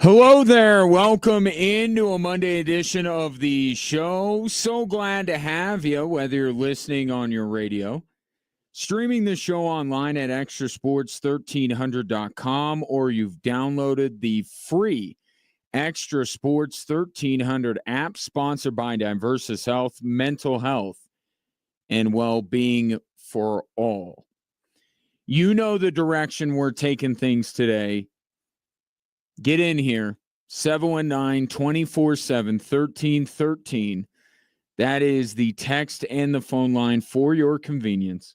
Hello there. Welcome into a Monday edition of the show. So glad to have you, whether you're listening on your radio, streaming the show online at extrasports1300.com, or you've downloaded the free Extra Sports 1300 app, sponsored by Diversus Health, mental health, and well-being for all. You know the direction we're taking things today. Get in here, 719-247-1313. That is the text and the phone line for your convenience.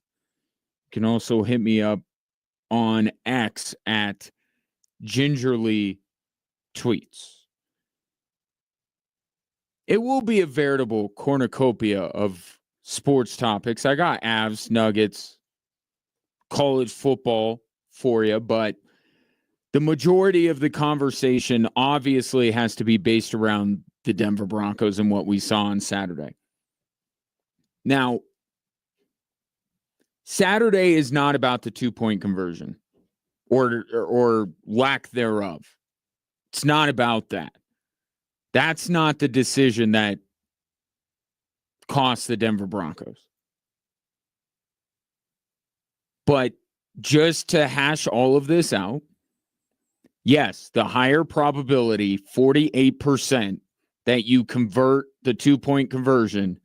You can also hit me up on X at Gingerly Tweets. It will be a veritable cornucopia of sports topics. I got Avs, Nuggets, college football for you, but the majority of the conversation obviously has to be based around the Denver Broncos and what we saw on Saturday. Now, Saturday is not about the 2-point conversion or lack thereof. It's not about that. That's not the decision that cost the Denver Broncos. But just to hash all of this out, yes, the higher probability, 48%, that you convert the 2-point conversion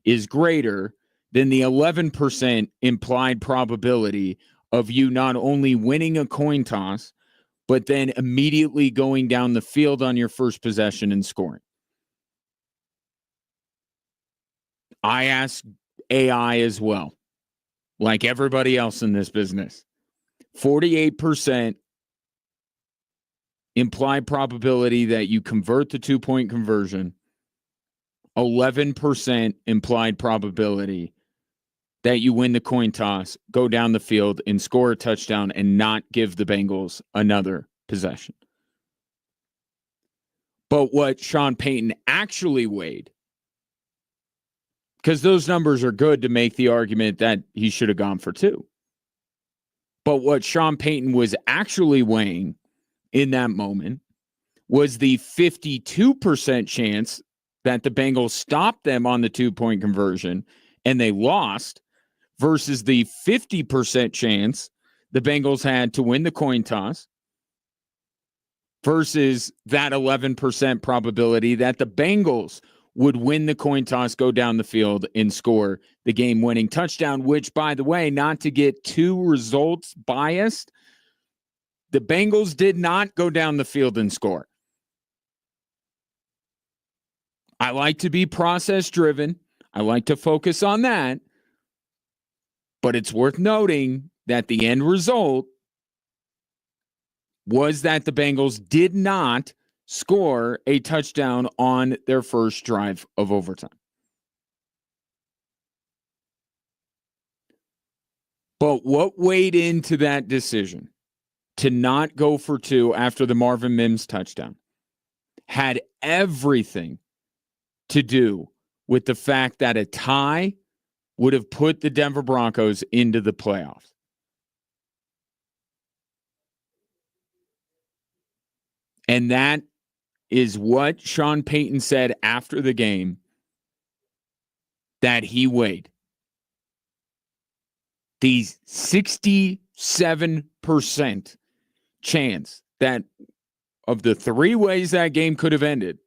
is greater than the 11% implied probability of you not only winning a coin toss, but then immediately going down the field on your first possession and scoring. I ask AI as well, like everybody else in this business. 48% implied probability that you convert the 2-point conversion, 11% implied probability that you win the coin toss, go down the field and score a touchdown and not give the Bengals another possession. But what Sean Payton actually weighed, because those numbers are good to make the argument that he should have gone for 2. But what Sean Payton was actually weighing in that moment was the 52% chance that the Bengals stopped them on the 2-point conversion and they lost, versus the 50% chance the Bengals had to win the coin toss, versus that 11% probability that the Bengals would win the coin toss, go down the field, and score the game-winning touchdown, which, by the way, not to get too results biased, the Bengals did not go down the field and score. I like to be process-driven. I like to focus on that. But it's worth noting that the end result was that the Bengals did not score a touchdown on their first drive of overtime. But what weighed into that decision to not go for 2 after the Marvin Mims touchdown had everything to do with the fact that a tie would have put the Denver Broncos into the playoffs. And that is what Sean Payton said after the game that he weighed. The 67% chance that of the 3 ways that game could have ended,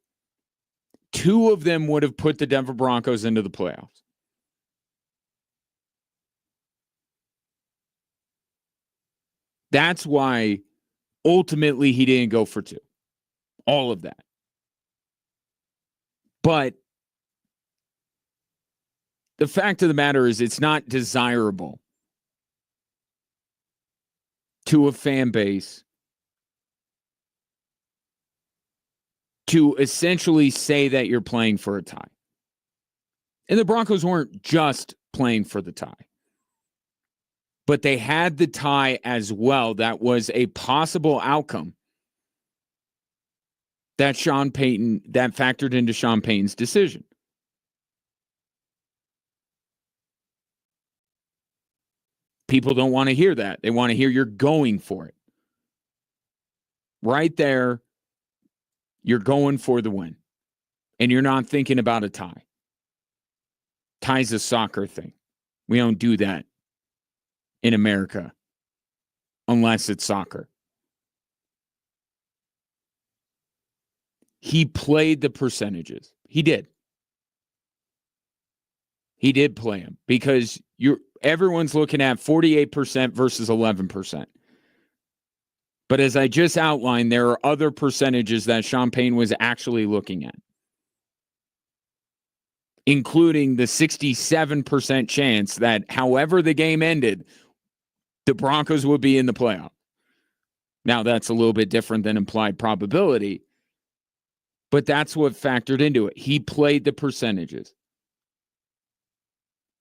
2 of them would have put the Denver Broncos into the playoffs. That's why ultimately he didn't go for 2. All of that. But the fact of the matter is it's not desirable to a fan base to essentially say that you're playing for a tie. And the Broncos weren't just playing for the tie, but they had the tie as well. That was a possible outcome that factored into Sean Payton's decision. People don't want to hear that. They want to hear you're going for it. Right there, You're going for the win. And you're not thinking about a tie. Tie's a soccer thing. We don't do that in America unless it's soccer. He played the percentages. He did. He did play them because everyone's looking at 48% versus 11%. But as I just outlined, there are other percentages that Sean Payton was actually looking at, including the 67% chance that however the game ended, the Broncos would be in the playoff. Now, that's a little bit different than implied probability, but that's what factored into it. He played the percentages.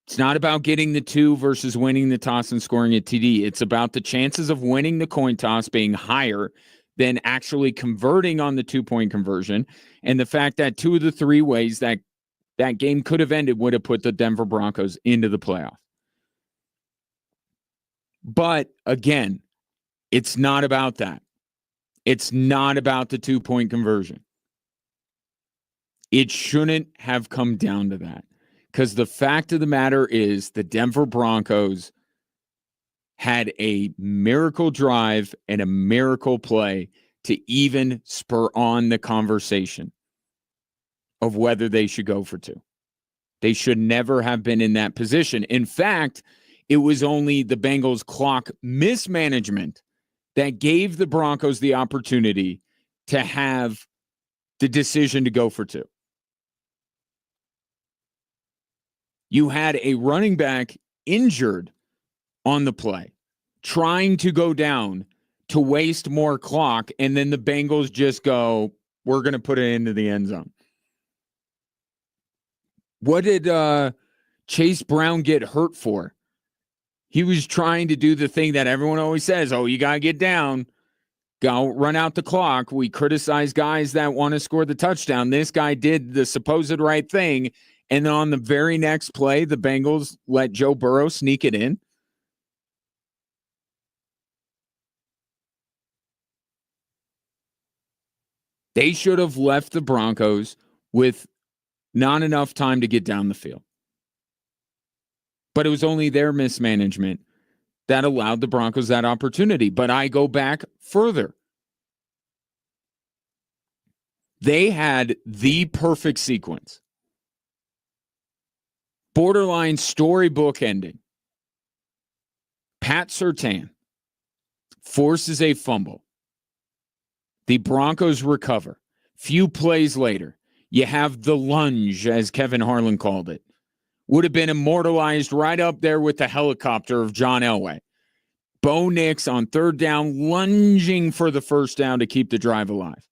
It's not about getting the 2 versus winning the toss and scoring a TD. It's about the chances of winning the coin toss being higher than actually converting on the 2-point conversion, and the fact that 2 of the 3 ways that game could have ended would have put the Denver Broncos into the playoff. But again, it's not about that. It's not about the 2-point conversion. It shouldn't have come down to that. Because the fact of the matter is the Denver Broncos had a miracle drive and a miracle play to even spur on the conversation of whether they should go for 2. They should never have been in that position. In fact, it was only the Bengals' clock mismanagement that gave the Broncos the opportunity to have the decision to go for 2. You had a running back injured on the play, trying to go down to waste more clock, and then the Bengals just go, we're going to put it into the end zone. What did Chase Brown get hurt for? He was trying to do the thing that everyone always says, you got to get down, go run out the clock. We criticize guys that want to score the touchdown. This guy did the supposed right thing. And then on the very next play, the Bengals let Joe Burrow sneak it in. They should have left the Broncos with not enough time to get down the field. But it was only their mismanagement that allowed the Broncos that opportunity. But I go back further. They had the perfect sequence. Borderline storybook ending. Pat Surtain forces a fumble. The Broncos recover. Few plays later, you have the lunge, as Kevin Harlan called it. Would have been immortalized right up there with the helicopter of John Elway. Bo Nix on 3rd down, lunging for the 1st down to keep the drive alive.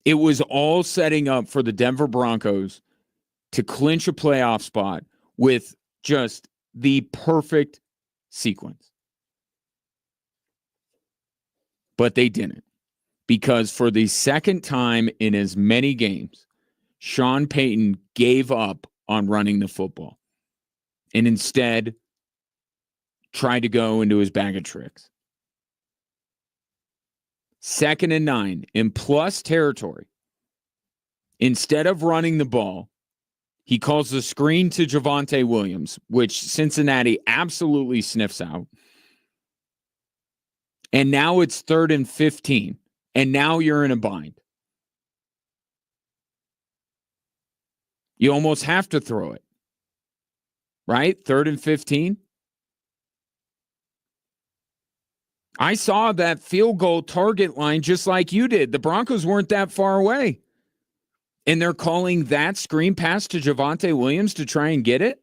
It was all setting up for the Denver Broncos to clinch a playoff spot with just the perfect sequence. But they didn't. Because for the second time in as many games, Sean Payton gave up on running the football and instead tried to go into his bag of tricks. 2nd and 9 in plus territory. Instead of running the ball, he calls the screen to Javonte Williams, which Cincinnati absolutely sniffs out. And now it's 3rd and 15. And now you're in a bind. You almost have to throw it. Right? 3rd and 15. I saw that field goal target line just like you did. The Broncos weren't that far away. And they're calling that screen pass to Javonte Williams to try and get it?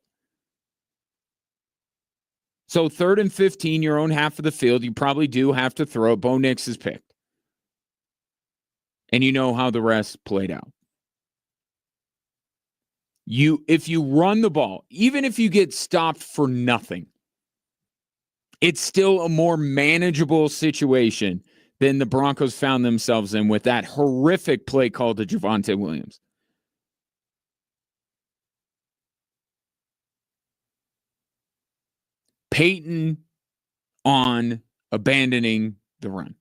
So 3rd and 15, your own half of the field, you probably do have to throw. Bo Nix is picked. And you know how the rest played out. If you run the ball, even if you get stopped for nothing, it's still a more manageable situation than the Broncos found themselves in with that horrific play call to Javonte Williams. Peyton on abandoning the run.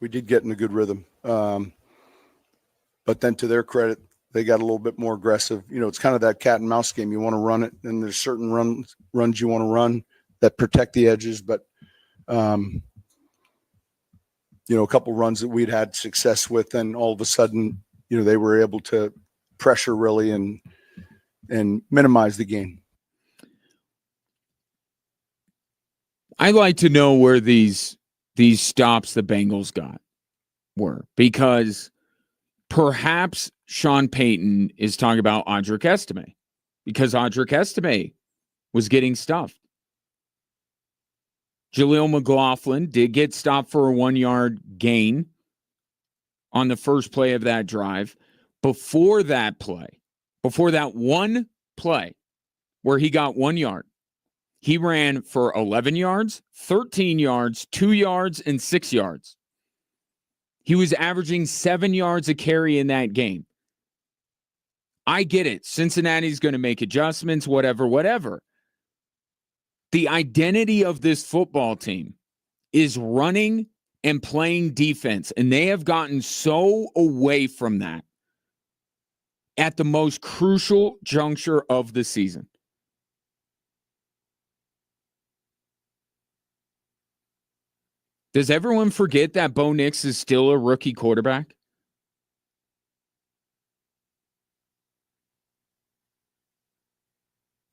We did get in a good rhythm. But then to their credit, they got a little bit more aggressive. It's kind of that cat and mouse game. You want to run it, and there's certain runs you want to run that protect the edges. But, a couple runs that we'd had success with, and all of a sudden, they were able to pressure really and minimize the gain. I'd like to know where these stops the Bengals got were, because perhaps Sean Payton is talking about Audric Estime, because Audric Estime was getting stuffed. Jaleel McLaughlin did get stopped for a 1-yard gain on the first play of that drive. Before that one play where he got 1 yard, he ran for 11 yards, 13 yards, 2 yards, and 6 yards. He was averaging 7 yards a carry in that game. I get it. Cincinnati's going to make adjustments, whatever. The identity of this football team is running and playing defense, and they have gotten so away from that at the most crucial juncture of the season. Does everyone forget that Bo Nix is still a rookie quarterback?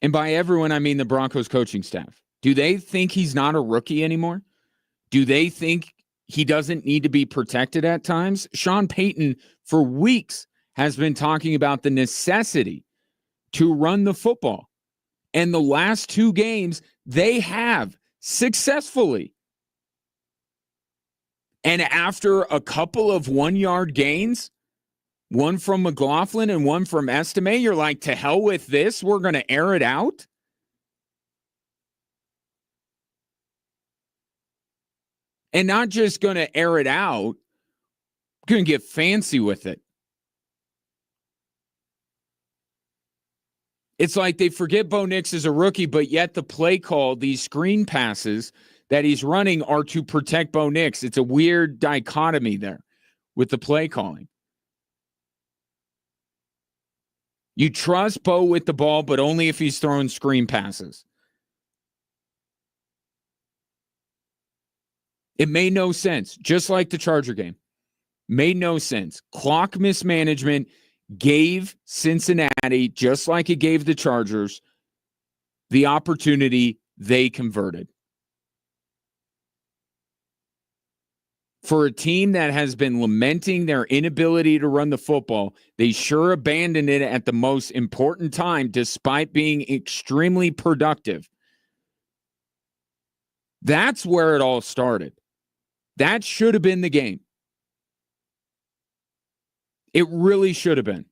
And by everyone, I mean the Broncos coaching staff. Do they think he's not a rookie anymore? Do they think he doesn't need to be protected at times? Sean Payton, for weeks, has been talking about the necessity to run the football. And the last 2 games, they have successfully. And after a couple of 1-yard gains, one from McLaughlin and one from Estime, you're like, to hell with this. We're going to air it out. And not just going to air it out, going to get fancy with it. It's like they forget Bo Nix is a rookie, but yet the play call, these screen passes that he's running are to protect Bo Nix. It's a weird dichotomy there with the play calling. You trust Bo with the ball, but only if he's throwing screen passes. It made no sense, just like the Charger game. Made no sense. Clock mismanagement gave Cincinnati, just like it gave the Chargers, the opportunity. They converted. For a team that has been lamenting their inability to run the football, they sure abandoned it at the most important time, despite being extremely productive. That's where it all started. That should have been the game. It really should have been.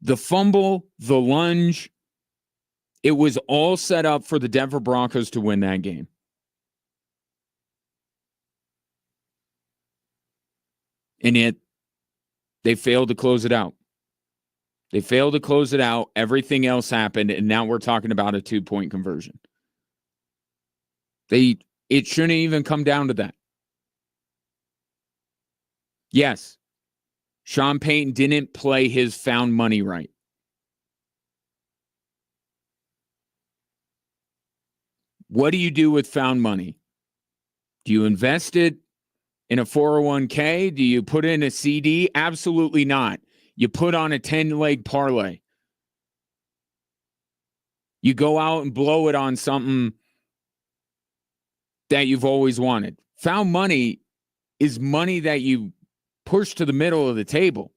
The fumble, the lunge, it was all set up for the Denver Broncos to win that game. And yet, they failed to close it out. They failed to close it out. Everything else happened, and now we're talking about a 2-point conversion. It shouldn't even come down to that. Yes, Sean Payton didn't play his found money right. What do you do with found money? Do you invest it in a 401k? Do you put in a CD? Absolutely not. You put on a 10-leg parlay. You go out and blow it on something that you've always wanted. Found money is money that you push to the middle of the table.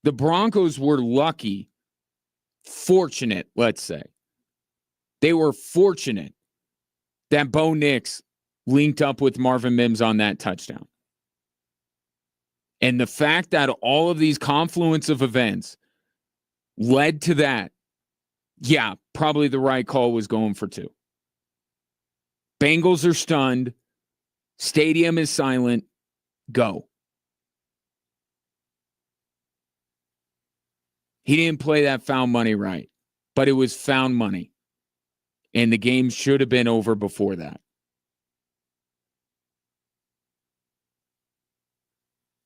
The Broncos were lucky, fortunate, let's say. They were fortunate that Bo Nix linked up with Marvin Mims on that touchdown. And the fact that all of these confluence of events led to that, yeah, probably the right call was going for 2. Bengals are stunned. Stadium is silent. Go. He didn't play that found money right. but it was found money. And the game should have been over before that.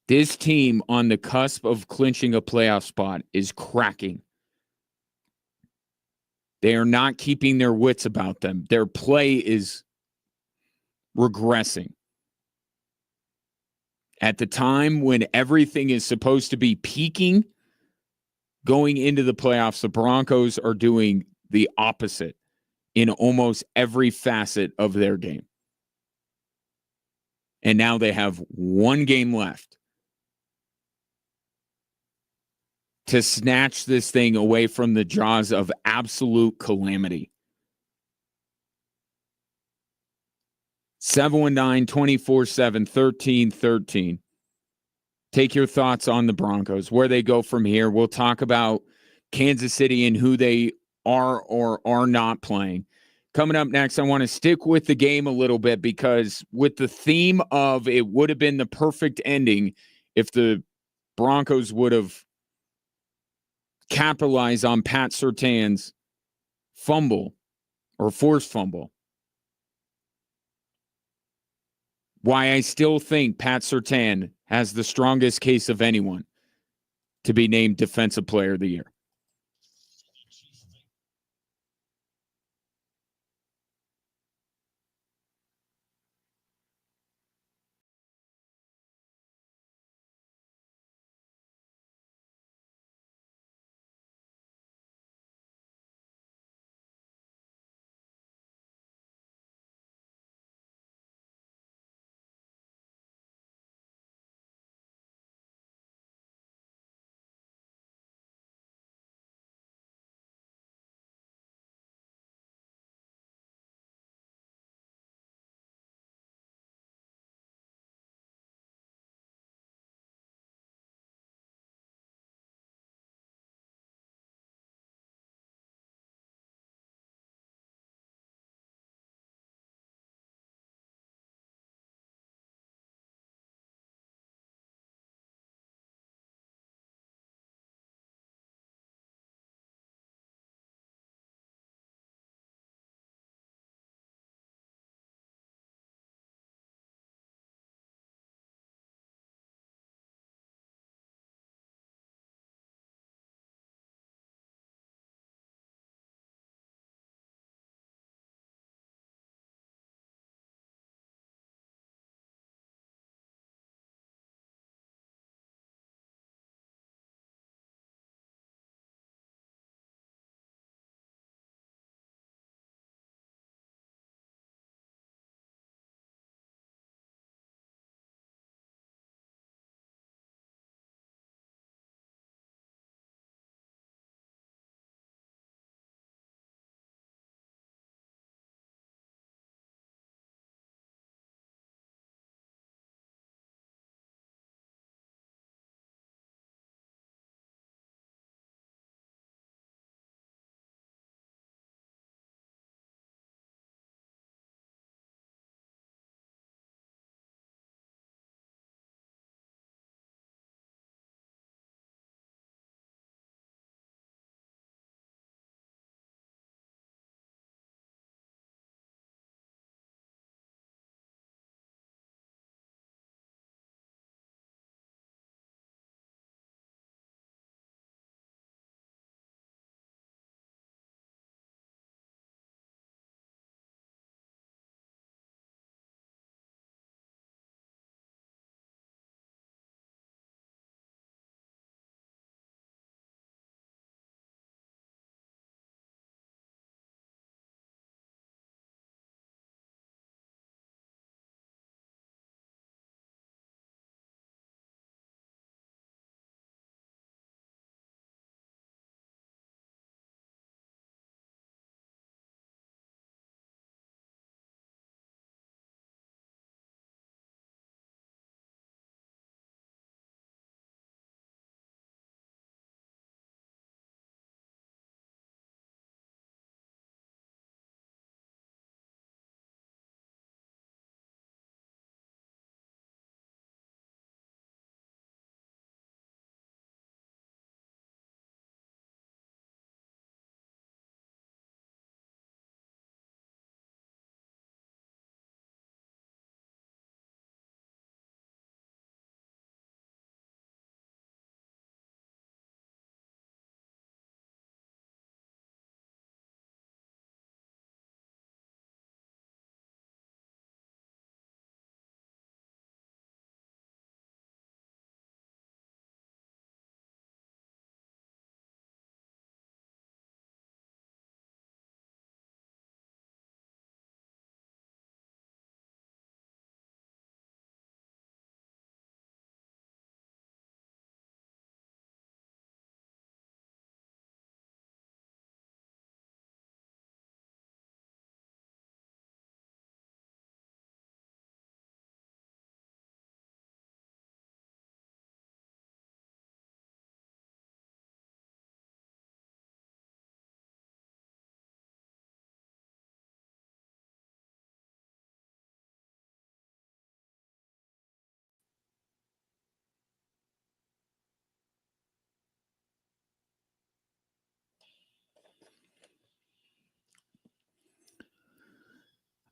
This team on the cusp of clinching a playoff spot is cracking. They are not keeping their wits about them. Their play is regressing. At the time when everything is supposed to be peaking going into the playoffs, the Broncos are doing the opposite in almost every facet of their game. And now they have one game left to snatch this thing away from the jaws of absolute calamity. 719-247-1313. Take your thoughts on the Broncos, where they go from here. We'll talk about Kansas City and who they are or are not playing. Coming up next, I want to stick with the game a little bit because with the theme of it would have been the perfect ending if the Broncos would have capitalized on Pat Surtain's fumble or forced fumble. Why I still think Pat Surtain has the strongest case of anyone to be named Defensive Player of the Year.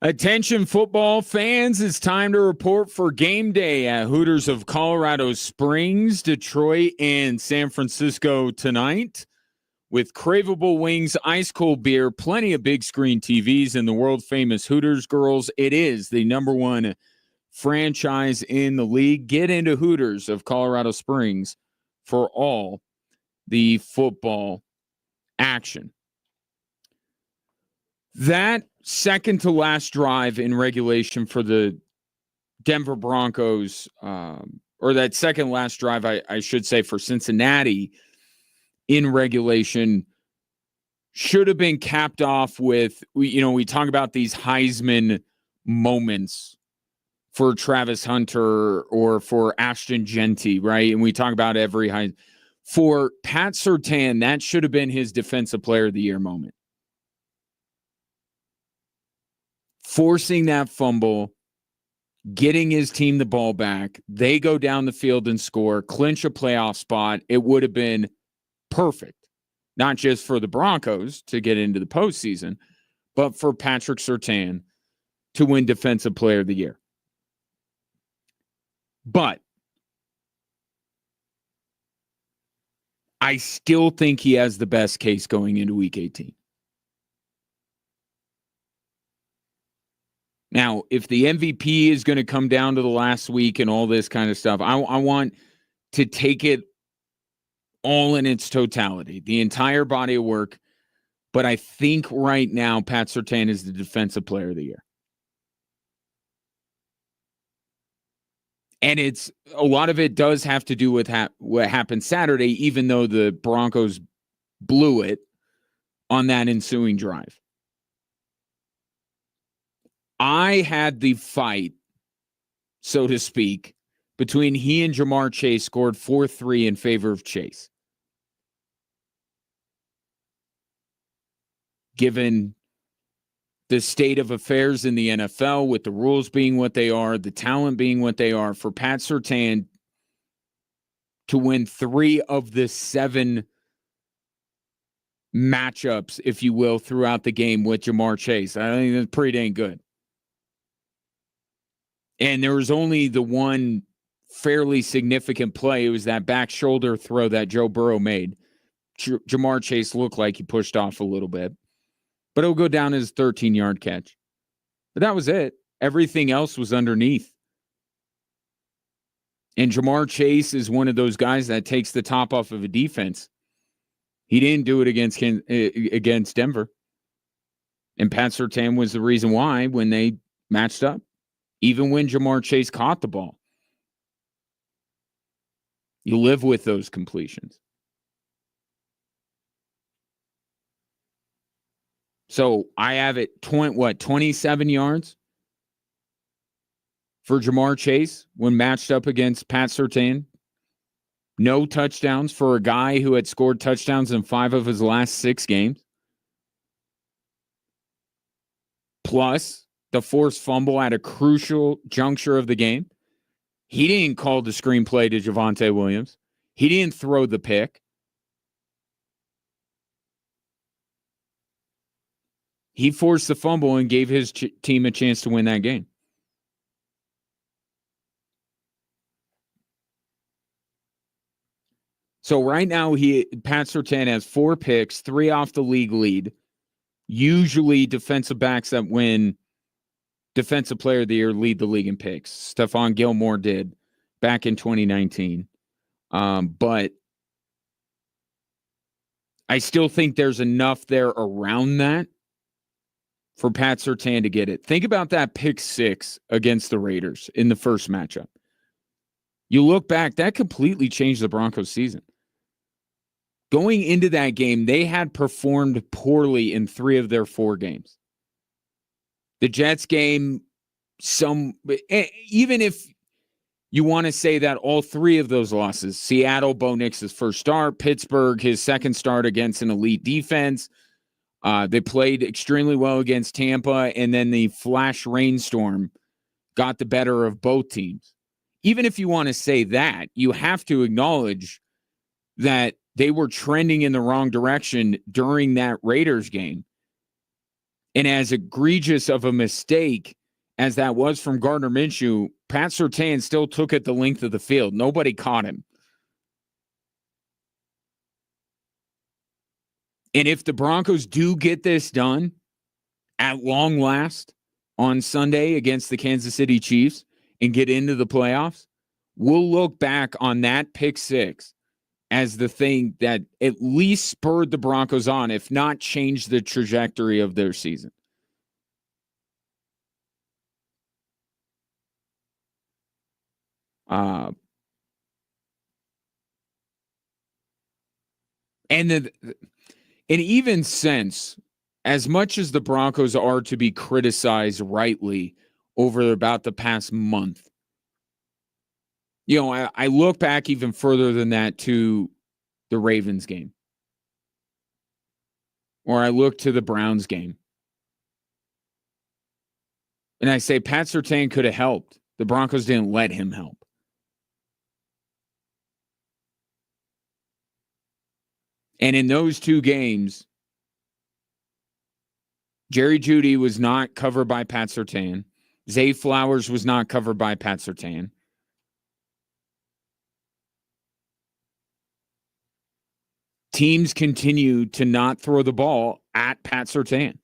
Attention football fans, it's time to report for game day at Hooters of Colorado Springs, Detroit, and San Francisco tonight. With craveable wings, ice cold beer, plenty of big screen TVs, and the world famous Hooters girls, it is the number one franchise in the league. Get into Hooters of Colorado Springs for all the football action. That second to last drive in regulation for the Denver Broncos, or that second last drive, I should say, for Cincinnati in regulation, should have been capped off with, we talk about these Heisman moments for Travis Hunter or for Ashton Genty, right? And we talk about every Heisman. For Pat Surtain, that should have been his Defensive Player of the Year moment. Forcing that fumble, getting his team the ball back, they go down the field and score, clinch a playoff spot. It would have been perfect, not just for the Broncos to get into the postseason, but for Patrick Surtain to win Defensive Player of the Year. But I still think he has the best case going into Week 18. Now, if the MVP is going to come down to the last week and all this kind of stuff, I want to take it all in its totality, the entire body of work. But I think right now, Pat Surtain is the Defensive Player of the Year. And it's a lot of it does have to do with what happened Saturday, even though the Broncos blew it on that ensuing drive. I had the fight, so to speak, between he and Jamar Chase, scored 4-3 in favor of Chase. Given the state of affairs in the NFL, with the rules being what they are, the talent being what they are, for Pat Surtain to win 3 of the 7 matchups, if you will, throughout the game with Jamar Chase, I think that's pretty dang good. And there was only the one fairly significant play. It was that back shoulder throw that Joe Burrow made. Jamar Chase looked like he pushed off a little bit, but it'll go down as a 13-yard catch. But that was it. Everything else was underneath. And Jamar Chase is one of those guys that takes the top off of a defense. He didn't do it against Denver. And Pat Surtain was the reason why when they matched up. Even when Jamar Chase caught the ball. You live with those completions. So I have it 27 yards for Jamar Chase when matched up against Pat Surtain. No touchdowns for a guy who had scored touchdowns in 5 of his last 6 games. Plus the forced fumble at a crucial juncture of the game. He didn't call the screenplay to Javonte Williams. He didn't throw the pick. He forced the fumble and gave his team a chance to win that game. So right now, Pat Surtain has 4 picks, 3 off the league lead. Usually defensive backs that win Defensive Player of the Year lead the league in picks. Stephon Gilmore did back in 2019. But I still think there's enough there around that for Pat Surtain to get it. Think about that pick 6 against the Raiders in the first matchup. You look back, that completely changed the Broncos season. Going into that game, they had performed poorly in 3 of their 4 games. The Jets game, even if you want to say that all 3 of those losses, Seattle, Bo Nix's first start, Pittsburgh, his second start against an elite defense, they played extremely well against Tampa, and then the flash rainstorm got the better of both teams. Even if you want to say that, you have to acknowledge that they were trending in the wrong direction during that Raiders game. And as egregious of a mistake as that was from Gardner Minshew, Pat Surtain still took it the length of the field. Nobody caught him. And if the Broncos do get this done at long last on Sunday against the Kansas City Chiefs and get into the playoffs, we'll look back on that pick six as the thing that at least spurred the Broncos on, if not changed the trajectory of their season. And in even sense, as much as the Broncos are to be criticized rightly over about the past month, I look back even further than that to the Ravens game, or I look to the Browns game, and I say Pat Surtain could have helped. The Broncos didn't let him help. And in those two games, Jerry Jeudy was not covered by Pat Surtain. Zay Flowers was not covered by Pat Surtain. Teams continue to not throw the ball at Pat Surtain.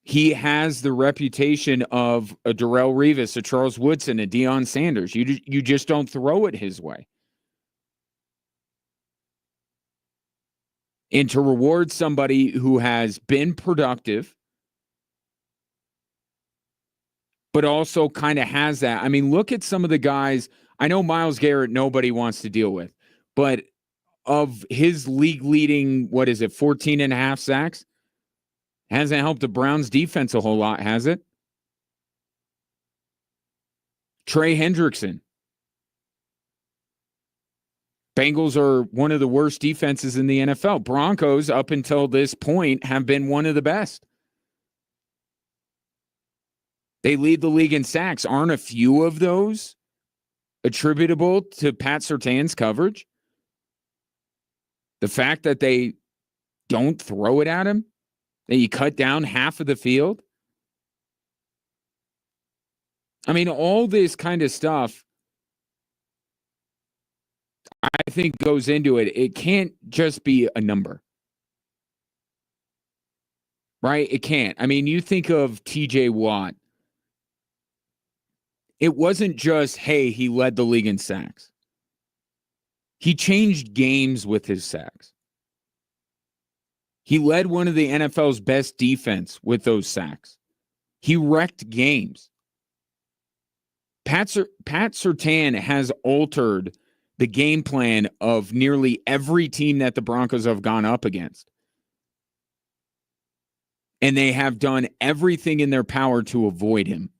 He has the reputation of a Darrelle Revis, a Charles Woodson, a Deion Sanders. You just don't throw it his way. And to reward somebody who has been productive, but also kind of has that. I mean, look at some of the guys. I know Myles Garrett, nobody wants to deal with, but of his league leading, 14 and a half sacks? Hasn't helped the Browns defense a whole lot, has it? Trey Hendrickson. Bengals are one of the worst defenses in the NFL. Broncos, up until this point, have been one of the best. They lead the league in sacks. Aren't a few of those attributable to Pat Surtain's coverage? The fact that they don't throw it at him? That you cut down half of the field? I mean, all this kind of stuff, I think, goes into it. It can't just be a number. Right? It can't. I mean, you think of TJ Watt. It wasn't just, hey, he led the league in sacks. He changed games with his sacks. He led one of the NFL's best defense with those sacks. He wrecked games. Pat Surtain has altered the game plan of nearly every team that the Broncos have gone up against. And they have done everything in their power to avoid him.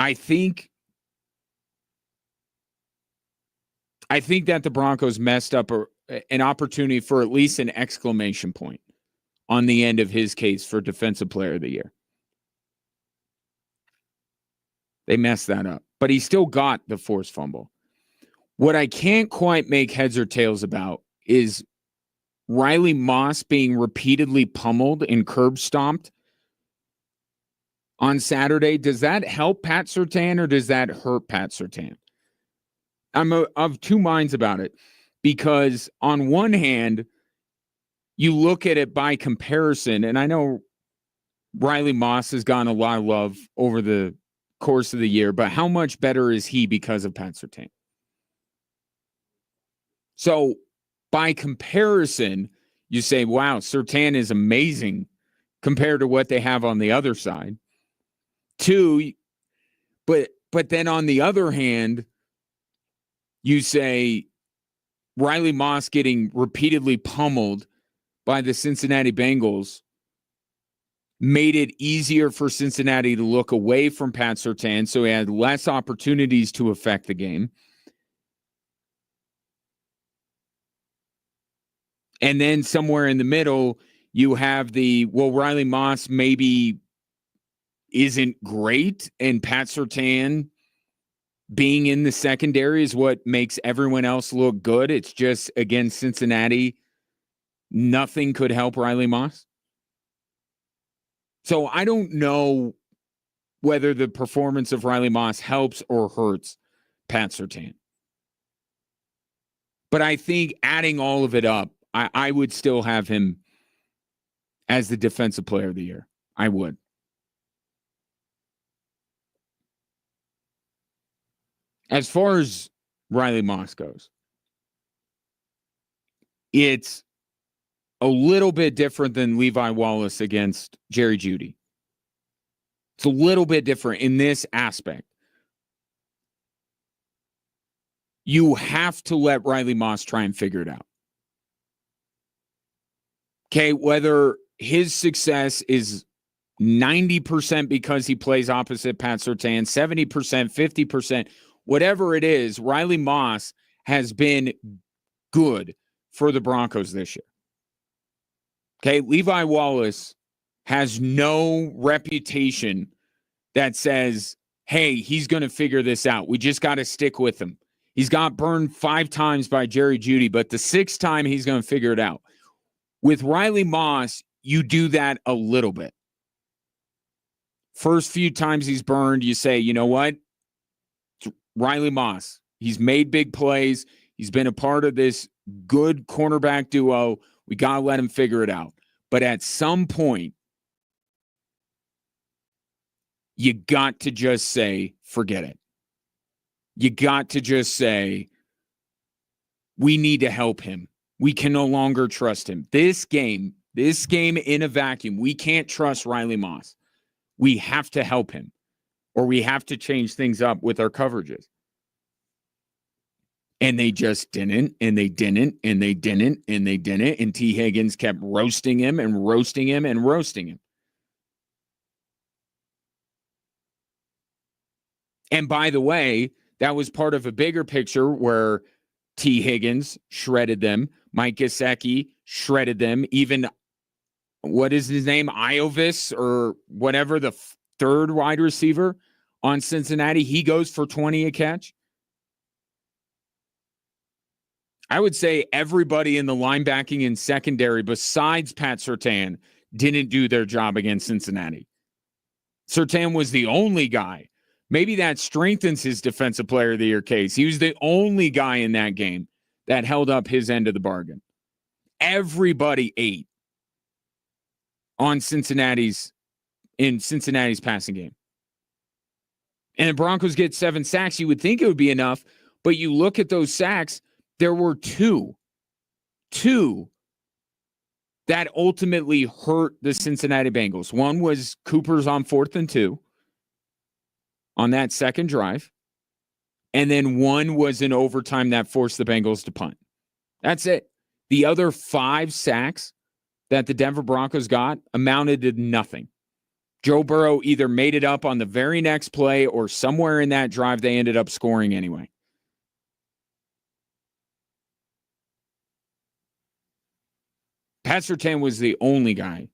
I think that the Broncos messed up an opportunity for at least an exclamation point on the end of his case for Defensive Player of the Year. They messed that up. But he still got the forced fumble. What I can't quite make heads or tails about is Riley Moss being repeatedly pummeled and curb stomped on Saturday. Does that help Pat Surtain or does that hurt Pat Surtain? I'm of two minds about it, because on one hand, you look at it by comparison, and I know Riley Moss has gotten a lot of love over the course of the year, but how much better is he because of Pat Surtain? So by comparison, you say, wow, Surtain is amazing compared to what they have on the other side. Two, but then on the other hand, you say Riley Moss getting repeatedly pummeled by the Cincinnati Bengals made it easier for Cincinnati to look away from Pat Surtain, so he had less opportunities to affect the game. And then somewhere in the middle, you have Riley Moss maybe isn't great, and Pat Surtain being in the secondary is what makes everyone else look good. It's just, against Cincinnati, nothing could help Riley Moss. So I don't know whether the performance of Riley Moss helps or hurts Pat Surtain. But I think adding all of it up, I would still have him as the defensive player of the year. I would. As far as Riley Moss goes, it's a little bit different than Levi Wallace against Jerry Jeudy. It's a little bit different in this aspect. You have to let Riley Moss try and figure it out. Okay, whether his success is 90% because he plays opposite Pat Surtain, 70%, 50%, whatever it is, Riley Moss has been good for the Broncos this year. Okay, Levi Wallace has no reputation that says, hey, he's going to figure this out. We just got to stick with him. He's got burned 5 times by Jerry Jeudy, but the 6th time he's going to figure it out. With Riley Moss, you do that a little bit. First few times he's burned, you say, you know what? It's Riley Moss. He's made big plays. He's been a part of this good cornerback duo. We got to let him figure it out. But at some point, you got to just say, forget it. You got to just say, we need to help him. We can no longer trust him. This game in a vacuum, we can't trust Riley Moss. We have to help him, or we have to change things up with our coverages. And they just didn't, and they didn't, and they didn't, and they didn't. And T. Higgins kept roasting him and roasting him and roasting him. And by the way, that was part of a bigger picture where T. Higgins shredded them. Mike Gesicki shredded them. Even, what is his name? Iovis or whatever, the third wide receiver on Cincinnati. He goes for 20 a catch. I would say everybody in the linebacking and secondary besides Pat Surtain didn't do their job against Cincinnati. Surtain was the only guy. Maybe that strengthens his defensive player of the year case. He was the only guy in that game that held up his end of the bargain. Everybody ate on Cincinnati's passing game. And the Broncos get 7 sacks. You would think it would be enough, but you look at those sacks, there were two that ultimately hurt the Cincinnati Bengals. One was Cooper's on 4th and 2 on that second drive. And then one was in overtime that forced the Bengals to punt. That's it. The other 5 sacks that the Denver Broncos got amounted to nothing. Joe Burrow either made it up on the very next play or somewhere in that drive they ended up scoring anyway. Pat Surtain was the only guy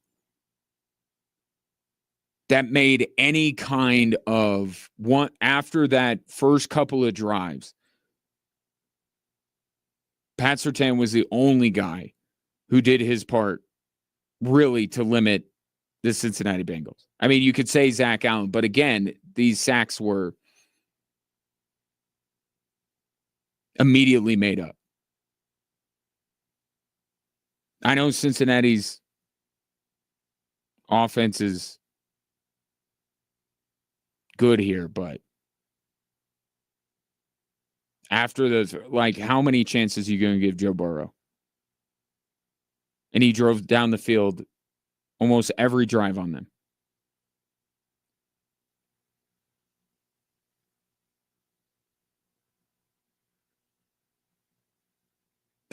that made any kind of one after that first couple of drives. Pat Surtain was the only guy who did his part really to limit the Cincinnati Bengals. I mean, you could say Zach Allen, but again, these sacks were immediately made up. I know Cincinnati's offense is good here, but after those, like, how many chances are you going to give Joe Burrow? And he drove down the field almost every drive on them.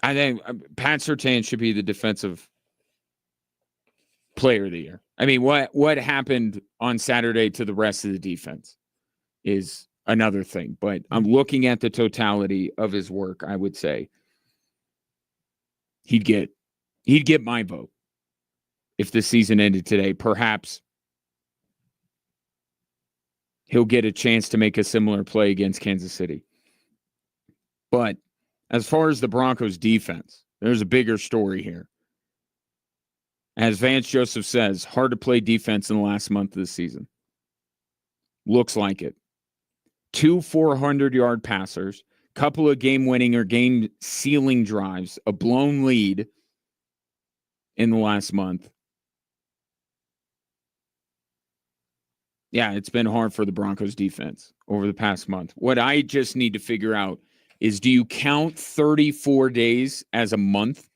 I think Pat Surtain should be the defensive player of the year. I mean, what happened on Saturday to the rest of the defense is another thing. But I'm looking at the totality of his work. I would say he'd get my vote if the season ended today. Perhaps he'll get a chance to make a similar play against Kansas City. But as far as the Broncos defense, there's a bigger story here. As Vance Joseph says, hard to play defense in the last month of the season. Looks like it. 2 400-yard passers, couple of game-winning or game-sealing drives, a blown lead in the last month. Yeah, it's been hard for the Broncos defense over the past month. What I just need to figure out is, do you count 34 days as a month?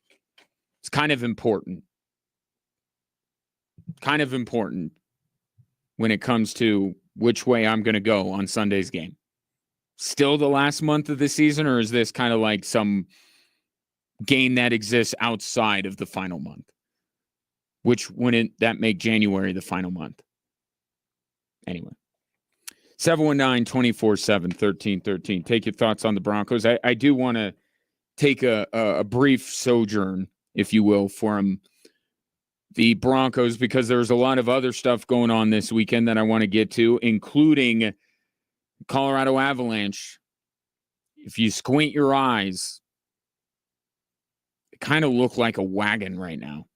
It's kind of important. Kind of important when it comes to which way I'm going to go on Sunday's game. Still the last month of the season, or is this kind of like some game that exists outside of the final month? Which wouldn't that make January the final month? Anyway. 719-247-1313. Take your thoughts on the Broncos. I do want to take a brief sojourn, if you will, from the Broncos, because there's a lot of other stuff going on this weekend that I want to get to, including Colorado Avalanche. If you squint your eyes, it kind of look like a wagon right now.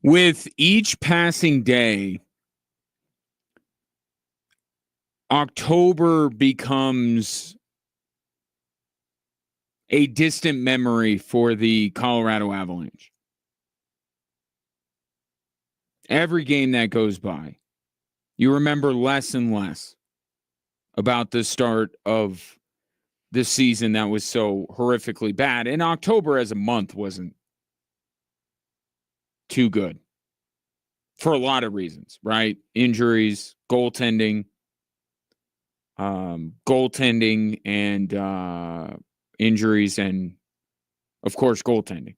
With each passing day, October becomes a distant memory for the Colorado Avalanche. Every game that goes by, you remember less and less about the start of the season that was so horrifically bad. And October as a month wasn't too good for a lot of reasons, right? Injuries, goaltending, and injuries, and of course, goaltending.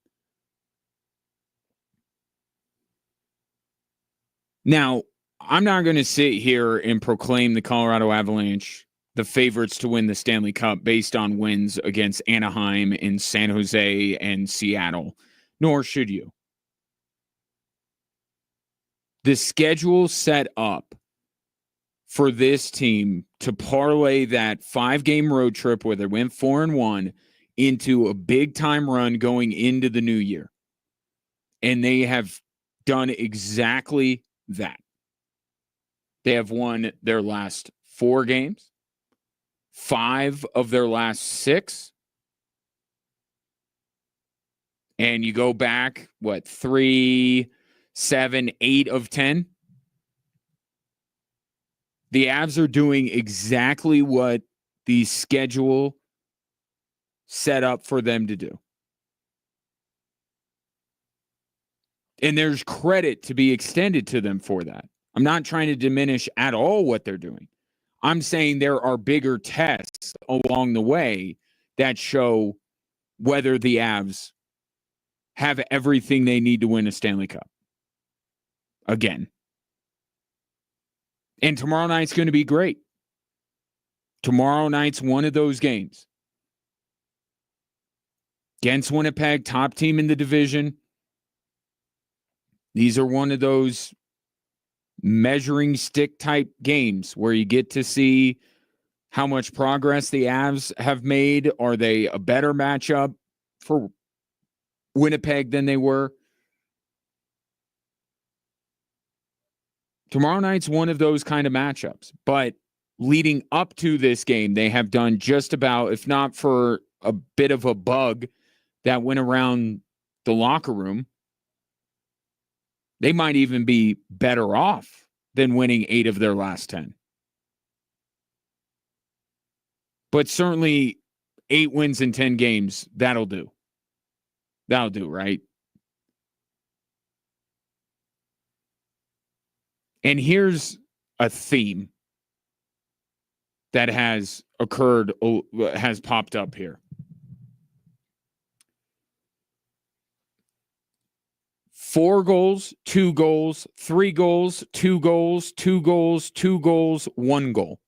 Now, I'm not going to sit here and proclaim the Colorado Avalanche the favorites to win the Stanley Cup based on wins against Anaheim and San Jose and Seattle, nor should you. The schedule set up for this team to parlay that 5-game road trip where they went 4-1 into a big-time run going into the new year. And they have done exactly that. They have won their last 4 games, 5 of their last 6. And you go back, 3, 7, 8 of 10? The Avs are doing exactly what the schedule set up for them to do. And there's credit to be extended to them for that. I'm not trying to diminish at all what they're doing. I'm saying there are bigger tests along the way that show whether the Avs have everything they need to win a Stanley Cup. Again. And tomorrow night's going to be great. Tomorrow night's one of those games. Against Winnipeg, top team in the division. These are one of those measuring stick type games where you get to see how much progress the Avs have made. Are they a better matchup for Winnipeg than they were? Tomorrow night's one of those kind of matchups. But leading up to this game, they have done just about, if not for a bit of a bug that went around the locker room, they might even be better off than winning 8 of their last 10. But certainly 8 wins in 10 games, that'll do. That'll do, right? And here's a theme that has occurred, has popped up here. 4 goals, 2 goals, 3 goals, 2 goals, 2 goals, 2 goals, 1 goal.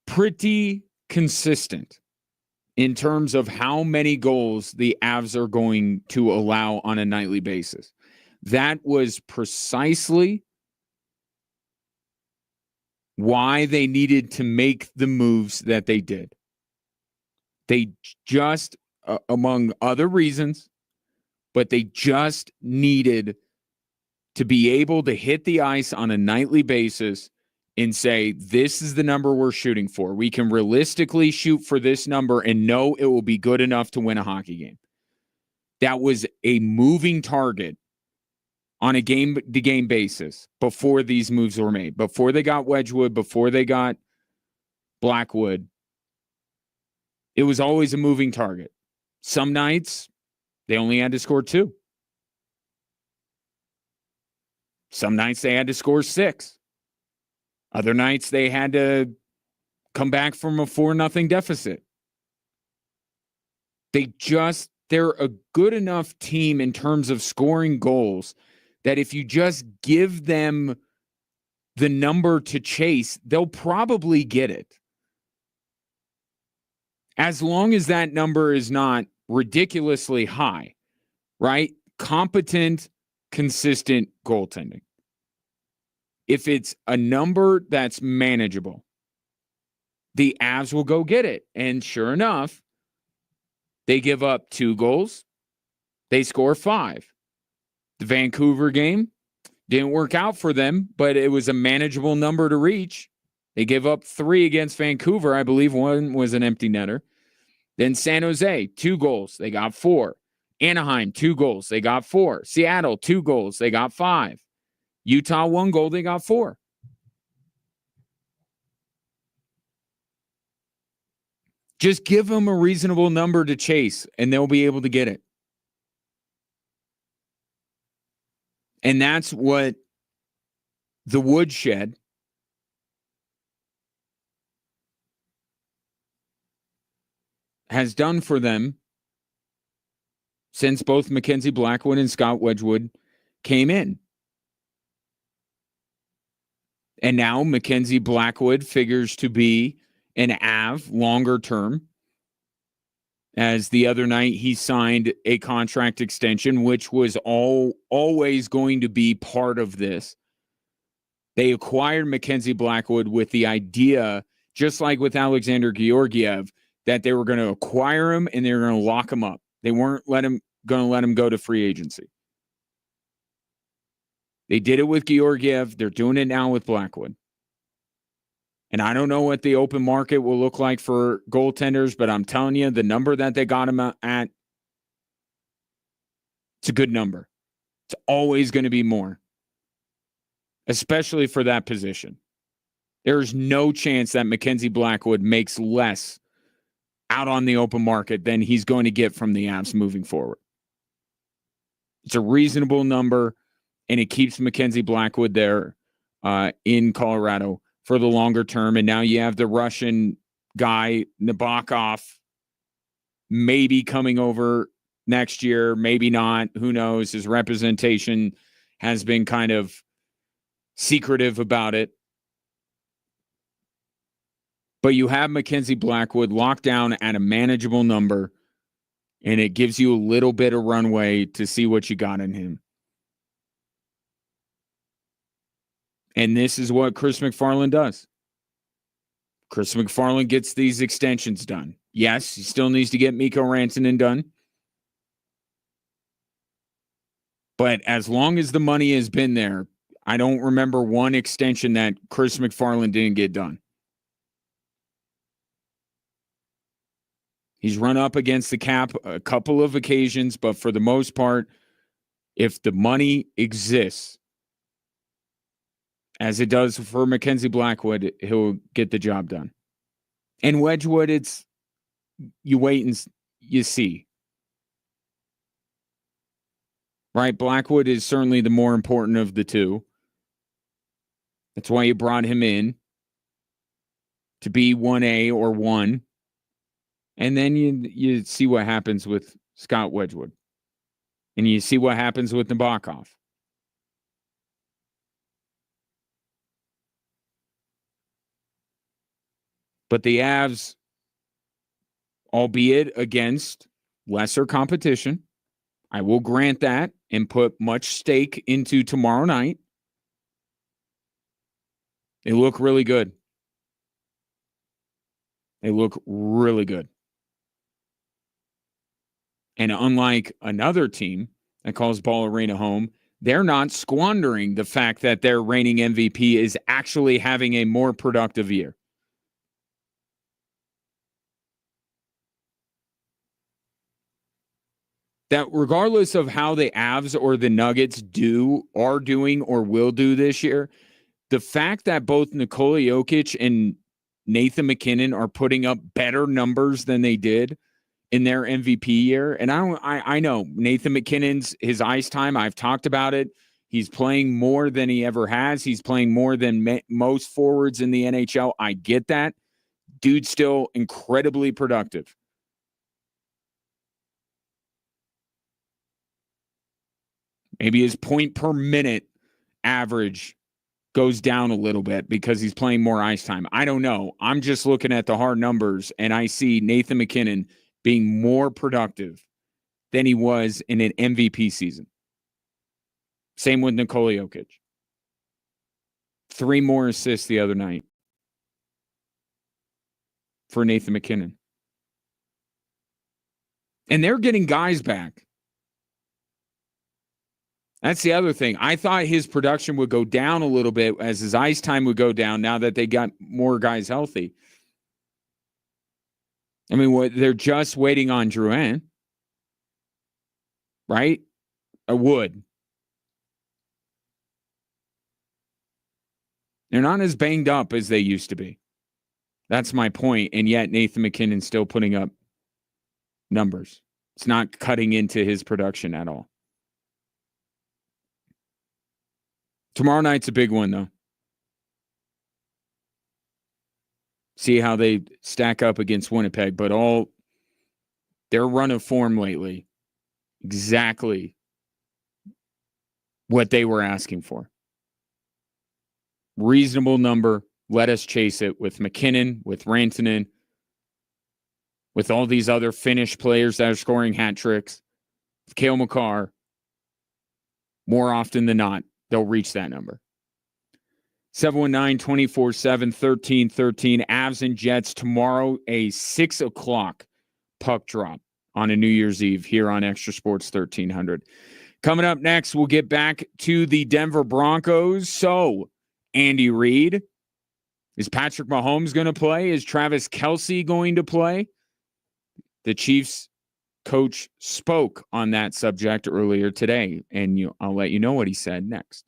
Pretty consistent in terms of how many goals the Avs are going to allow on a nightly basis. That was precisely why they needed to make the moves that they did. They just, among other reasons, but they just needed to be able to hit the ice on a nightly basis and say, this is the number we're shooting for. We can realistically shoot for this number and know it will be good enough to win a hockey game. That was a moving target on a game-to-game basis before these moves were made. Before they got Wedgwood, before they got Blackwood, it was always a moving target. Some nights, they only had to score 2. Some nights they had to score 6. Other nights they had to come back from a 4-0 deficit. They're a good enough team in terms of scoring goals that if you just give them the number to chase, they'll probably get it. As long as that number is not ridiculously high, right? Competent, consistent goaltending. If it's a number that's manageable, the Avs will go get it. And sure enough, They give up 2 goals. They score 5. The Vancouver game didn't work out for them, but it was a manageable number to reach. They give up 3 against Vancouver. I believe one was an empty netter. Then San Jose, 2 goals. They got 4. Anaheim, 2 goals. They got 4. Seattle, 2 goals. They got 5. Utah, 1 goal. They got 4. Just give them a reasonable number to chase, and they'll be able to get it. And that's what the woodshed has done for them since both Mackenzie Blackwood and Scott Wedgwood came in. And now Mackenzie Blackwood figures to be an Av longer term. As the other night he signed a contract extension, which was always going to be part of this. They acquired Mackenzie Blackwood with the idea, just like with Alexander Georgiev, that they were going to acquire him and they were going to lock him up. They weren't going to let him go to free agency. They did it with Georgiev. They're doing it now with Blackwood. And I don't know what the open market will look like for goaltenders, but I'm telling you, the number that they got him at, it's a good number. It's always going to be more, especially for that position. There's no chance that Mackenzie Blackwood makes less out on the open market than he's going to get from the Avs moving forward. It's a reasonable number, and it keeps Mackenzie Blackwood there in Colorado for the longer term. And now you have the Russian guy, Nabokov, maybe coming over next year, maybe not. Who knows? His representation has been kind of secretive about it. But you have Mackenzie Blackwood locked down at a manageable number, and it gives you a little bit of runway to see what you got in him. And this is what Chris McFarland does. Chris McFarland gets these extensions done. Yes, he still needs to get Mikko Rantanen done. But as long as the money has been there, I don't remember one extension that Chris McFarland didn't get done. He's run up against the cap a couple of occasions, but for the most part, if the money exists, as it does for Mackenzie Blackwood, he'll get the job done. And Wedgwood, it's you wait and you see. Right? Blackwood is certainly the more important of the two. That's why you brought him in to be 1A or 1. And then you see what happens with Scott Wedgwood. And you see what happens with Nabokov. But the Avs, albeit against lesser competition, I will grant that and put much stake into tomorrow night. They look really good. They look really good. And unlike another team that calls Ball Arena home, they're not squandering the fact that their reigning MVP is actually having a more productive year. That regardless of how the Avs or the Nuggets are doing, or will do this year, the fact that both Nikola Jokic and Nathan MacKinnon are putting up better numbers than they did in their MVP year. And I know Nathan MacKinnon's his ice time. I've talked about it. He's playing more than he ever has. He's playing more than most forwards in the NHL. I get that. Dude's still incredibly productive. Maybe his point per minute average goes down a little bit because he's playing more ice time. I don't know. I'm just looking at the hard numbers, and I see Nathan MacKinnon being more productive than he was in an MVP season. Same with Nikola Jokic. 3 more assists the other night for Nathan MacKinnon. And they're getting guys back. That's the other thing. I thought his production would go down a little bit as his ice time would go down now that they got more guys healthy. I mean, they're just waiting on Drouin, right? Or Wood. They're not as banged up as they used to be. That's my point. And yet Nathan McKinnon's still putting up numbers. It's not cutting into his production at all. Tomorrow night's a big one, though. See how they stack up against Winnipeg, but all their run of form lately, exactly what they were asking for. Reasonable number. Let us chase it with McKinnon, with Rantanen, with all these other Finnish players that are scoring hat tricks. With Cale Makar, more often than not, they'll reach that number. 719-247-1313. Avs and Jets tomorrow, a 6 o'clock puck drop on a New Year's Eve here on Extra Sports 1300. Coming up next, we'll get back to the Denver Broncos. So, Andy Reid, is Patrick Mahomes going to play? Is Travis Kelce going to play? The Chiefs coach spoke on that subject earlier today, and I'll let you know what he said next.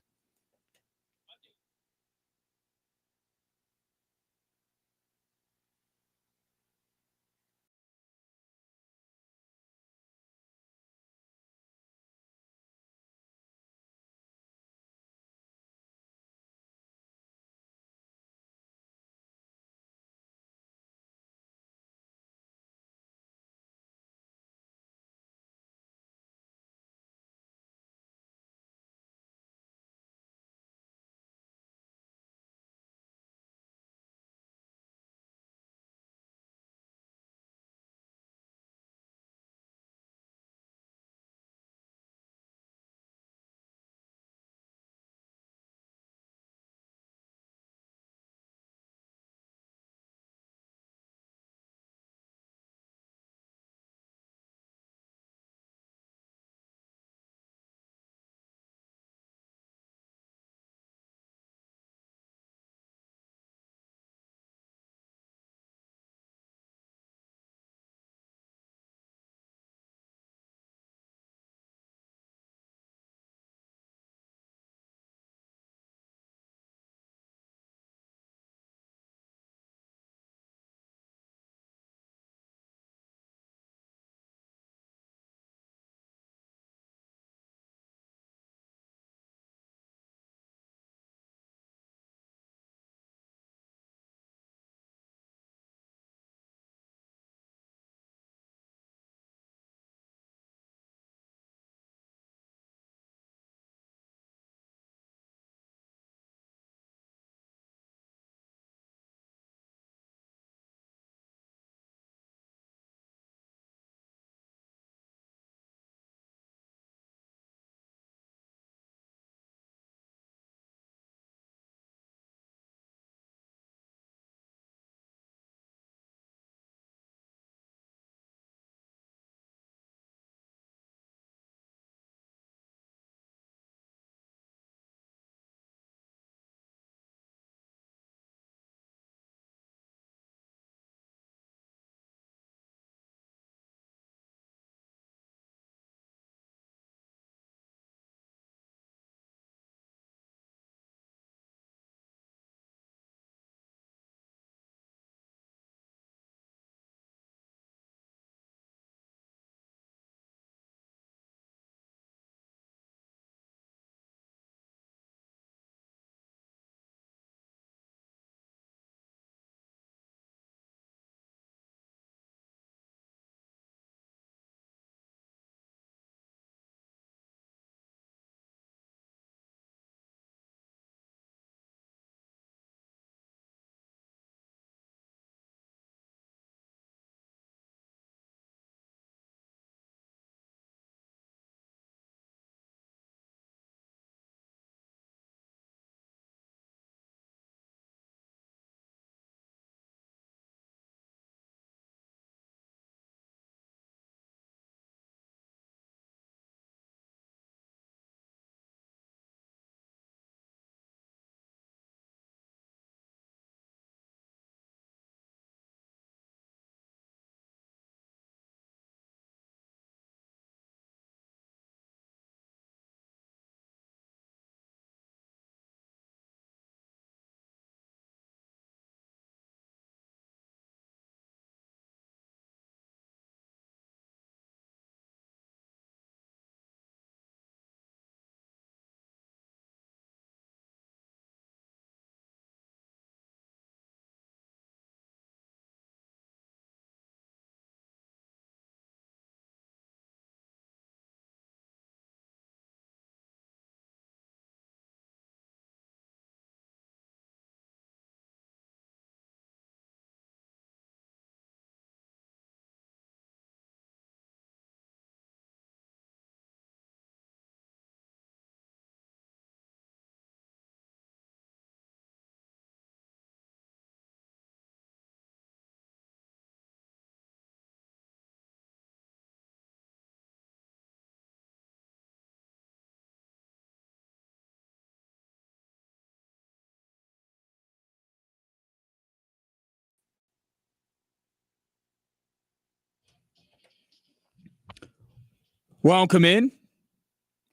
Welcome in.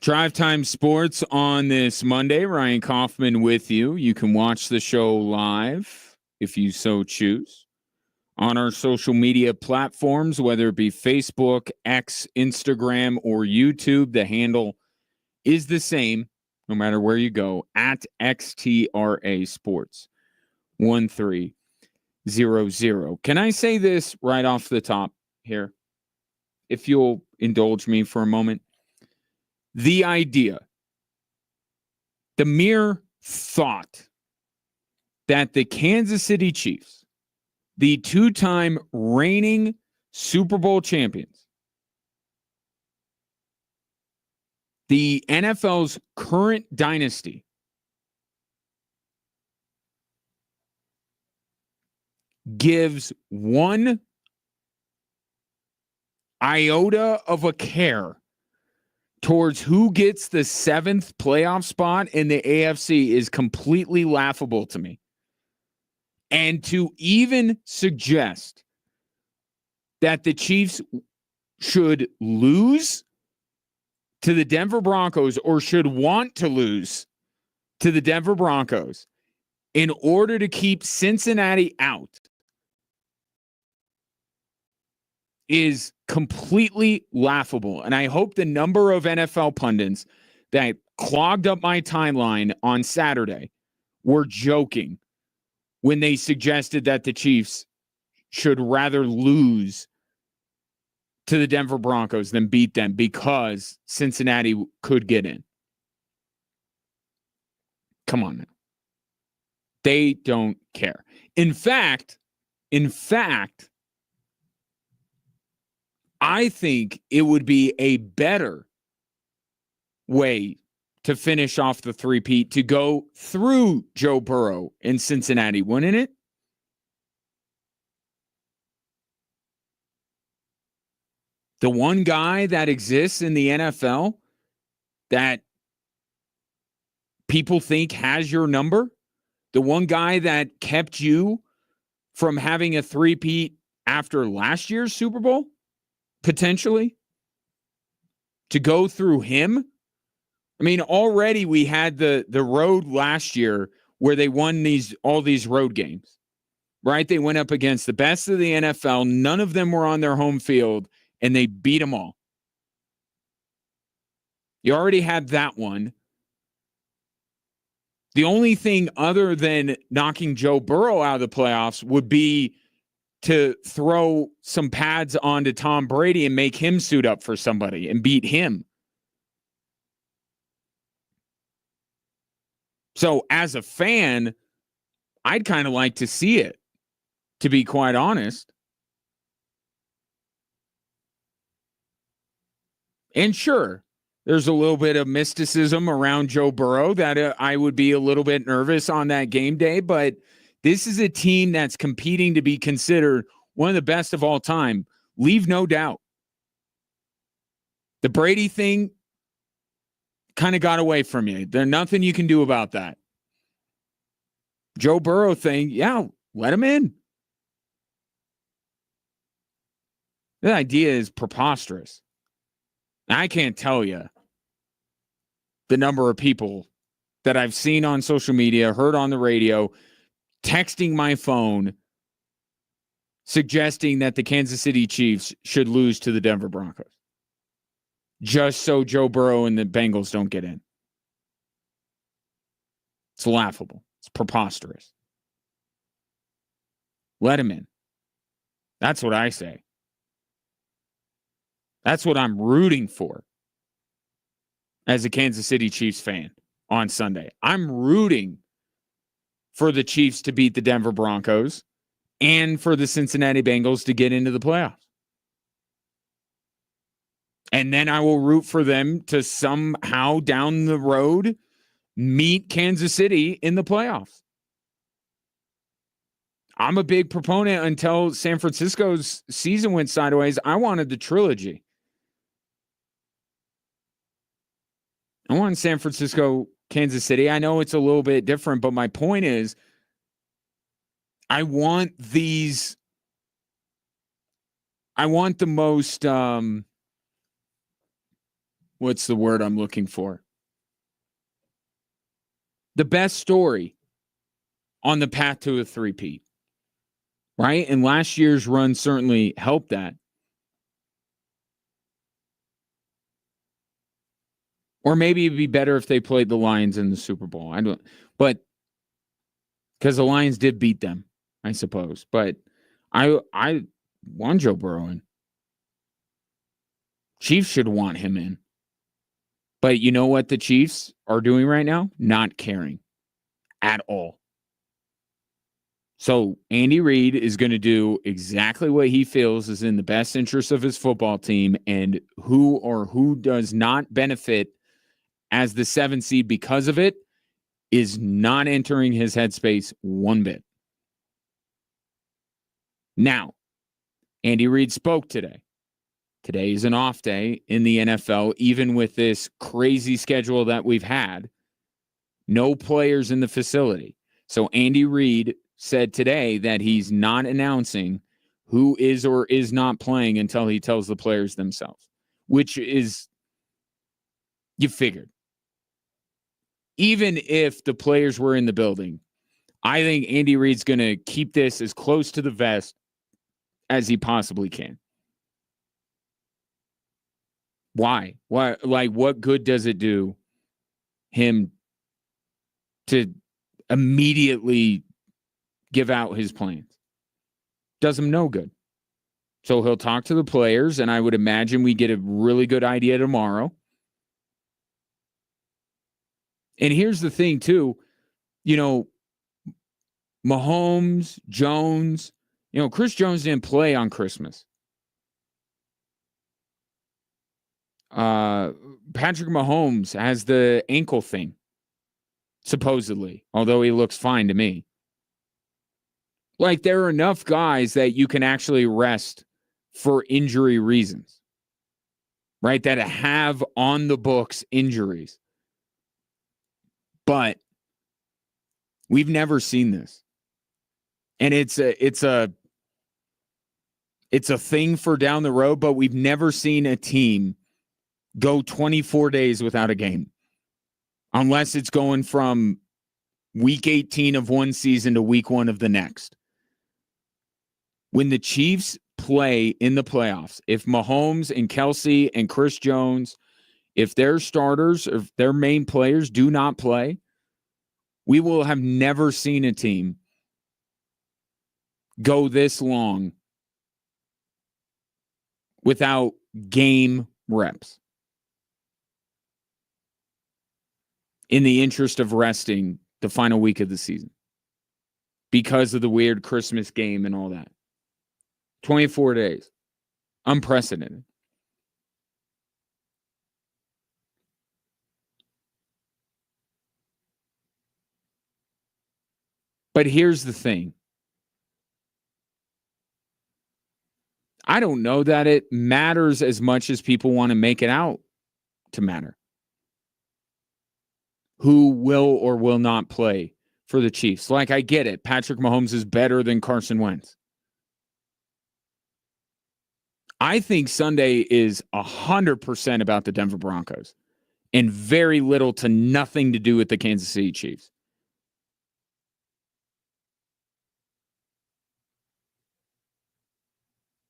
Drive Time Sports on this Monday. Ryan Kaufman with you. You can watch the show live if you so choose on our social media platforms, whether it be Facebook, X, Instagram, or YouTube. The handle is the same no matter where you go, at XTRA Sports 1300. Can I say this right off the top here? If you'll indulge me for a moment. The idea, the mere thought that the Kansas City Chiefs, the two-time reigning Super Bowl champions, the NFL's current dynasty, gives one iota of a care towards who gets the 7th playoff spot in the AFC is completely laughable to me. And to even suggest that the Chiefs should lose to the Denver Broncos or should want to lose to the Denver Broncos in order to keep Cincinnati out is completely laughable. And I hope the number of NFL pundits that clogged up my timeline on Saturday were joking when they suggested that the Chiefs should rather lose to the Denver Broncos than beat them because Cincinnati could get in. Come on now. They don't care. In fact, I think it would be a better way to finish off the three-peat to go through Joe Burrow in Cincinnati, wouldn't it? The one guy that exists in the NFL that people think has your number, the one guy that kept you from having a three-peat after last year's Super Bowl, potentially, to go through him. I mean, already we had the road last year where they won all these road games, right? They went up against the best of the NFL. None of them were on their home field, and they beat them all. You already had that one. The only thing other than knocking Joe Burrow out of the playoffs would be to throw some pads onto Tom Brady and make him suit up for somebody and beat him. So as a fan, I'd kind of like to see it, to be quite honest. And sure, there's a little bit of mysticism around Joe Burrow that I would be a little bit nervous on that game day, but this is a team that's competing to be considered one of the best of all time. Leave no doubt. The Brady thing kind of got away from you. There's nothing you can do about that. Joe Burrow thing, yeah, let him in. The idea is preposterous. I can't tell you the number of people that I've seen on social media, heard on the radio, texting my phone, suggesting that the Kansas City Chiefs should lose to the Denver Broncos just so Joe Burrow and the Bengals don't get in. It's laughable. It's preposterous. Let him in. That's what I say. That's what I'm rooting for as a Kansas City Chiefs fan on Sunday. I'm rooting for the Chiefs to beat the Denver Broncos and for the Cincinnati Bengals to get into the playoffs. And then I will root for them to somehow down the road meet Kansas City in the playoffs. I'm a big proponent until San Francisco's season went sideways. I wanted the trilogy. I want San Francisco, Kansas City. I know it's a little bit different, but my point is I want the most what's the word I'm looking for? The best story on the path to a three-peat, right? And last year's run certainly helped that. Or maybe it'd be better if they played the Lions in the Super Bowl. I don't, but because the Lions did beat them, I suppose. But I want Joe Burrow in. Chiefs should want him in. But you know what the Chiefs are doing right now? Not caring at all. So Andy Reid is going to do exactly what he feels is in the best interest of his football team, and who does not benefit as the 7th seed because of it is not entering his headspace one bit. Now, Andy Reid spoke today. Today is an off day in the NFL, even with this crazy schedule that we've had. No players in the facility. So Andy Reid said today that he's not announcing who is or is not playing until he tells the players themselves, which is, you figured. Even if the players were in the building, I think Andy Reid's going to keep this as close to the vest as he possibly can. Why? Why? Like, what good does it do him to immediately give out his plans? Does him no good. So he'll talk to the players, and I would imagine we get a really good idea tomorrow. And here's the thing, too. You know, Mahomes, Jones, Chris Jones didn't play on Christmas. Patrick Mahomes has the ankle thing, supposedly, although he looks fine to me. Like, there are enough guys that you can actually rest for injury reasons, right? That have on the books injuries. But we've never seen this. And it's a thing for down the road, but we've never seen a team go 24 days without a game. Unless it's going from week 18 of one season to week 1 of the next. When the Chiefs play in the playoffs, if Mahomes and Kelsey and Chris Jones, if their starters, if their main players do not play, we will have never seen a team go this long without game reps in the interest of resting the final week of the season because of the weird Christmas game and all that. 24 days. Unprecedented. But here's the thing. I don't know that it matters as much as people want to make it out to matter. Who will or will not play for the Chiefs? Like, I get it. Patrick Mahomes is better than Carson Wentz. I think Sunday is 100% about the Denver Broncos and very little to nothing to do with the Kansas City Chiefs.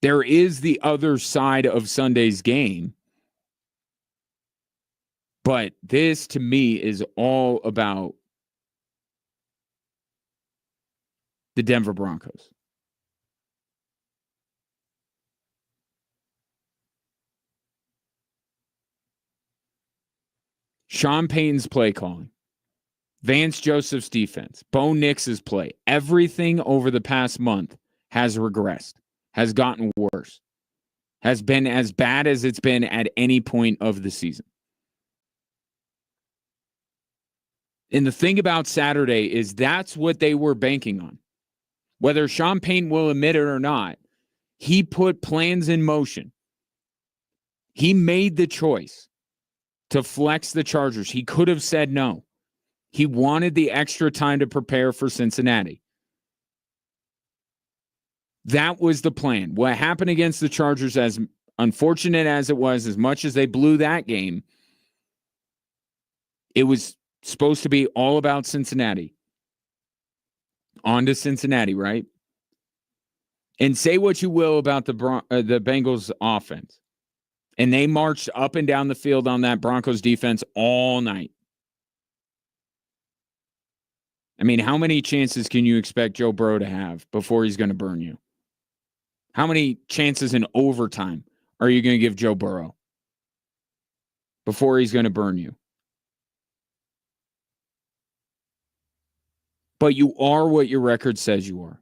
There is the other side of Sunday's game, but this to me is all about the Denver Broncos. Sean Payton's play calling, Vance Joseph's defense, Bo Nix's play, everything over the past month has regressed, has gotten worse, has been as bad as it's been at any point of the season. And the thing about Saturday is that's what they were banking on. Whether Sean Payton will admit it or not, he put plans in motion. He made the choice to flex the Chargers. He could have said no. He wanted the extra time to prepare for Cincinnati. That was the plan. What happened against the Chargers, as unfortunate as it was, as much as they blew that game, It was supposed to be all about Cincinnati. On to Cincinnati, right? And say what you will about the Bengals offense. And they marched up and down the field on that Broncos defense all night. I mean, how many chances can you expect Joe Burrow to have before he's going to burn you? How many chances in overtime are you going to give Joe Burrow before he's going to burn you? But you are what your record says you are.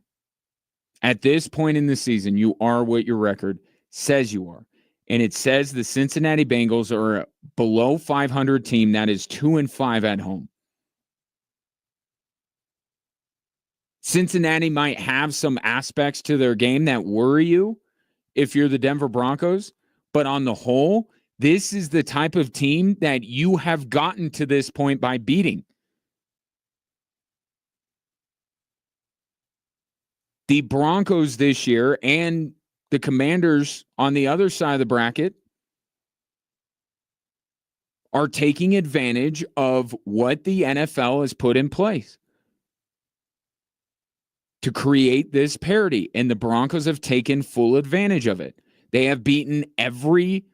At this point in the season, you are what your record says you are. And it says the Cincinnati Bengals are a below 500 team that is 2-5 at home. Cincinnati might have some aspects to their game that worry you if you're the Denver Broncos, but on the whole, this is the type of team that you have gotten to this point by beating. The Broncos this year and the Commanders on the other side of the bracket are taking advantage of what the NFL has put in place to create this parity, and the Broncos have taken full advantage of it. They have beaten every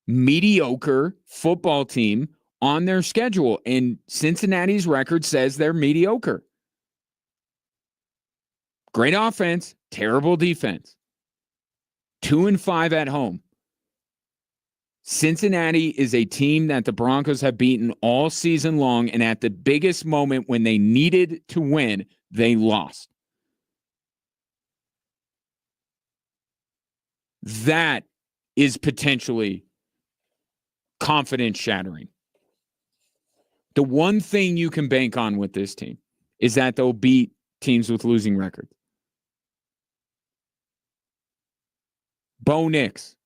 mediocre football team on their schedule, and Cincinnati's record says they're mediocre. Great offense, terrible defense. 2-5 at home. Cincinnati is a team that the Broncos have beaten all season long, and at the biggest moment when they needed to win, they lost. That is potentially confidence shattering. The one thing you can bank on with this team is that they'll beat teams with losing records. Bo Nix,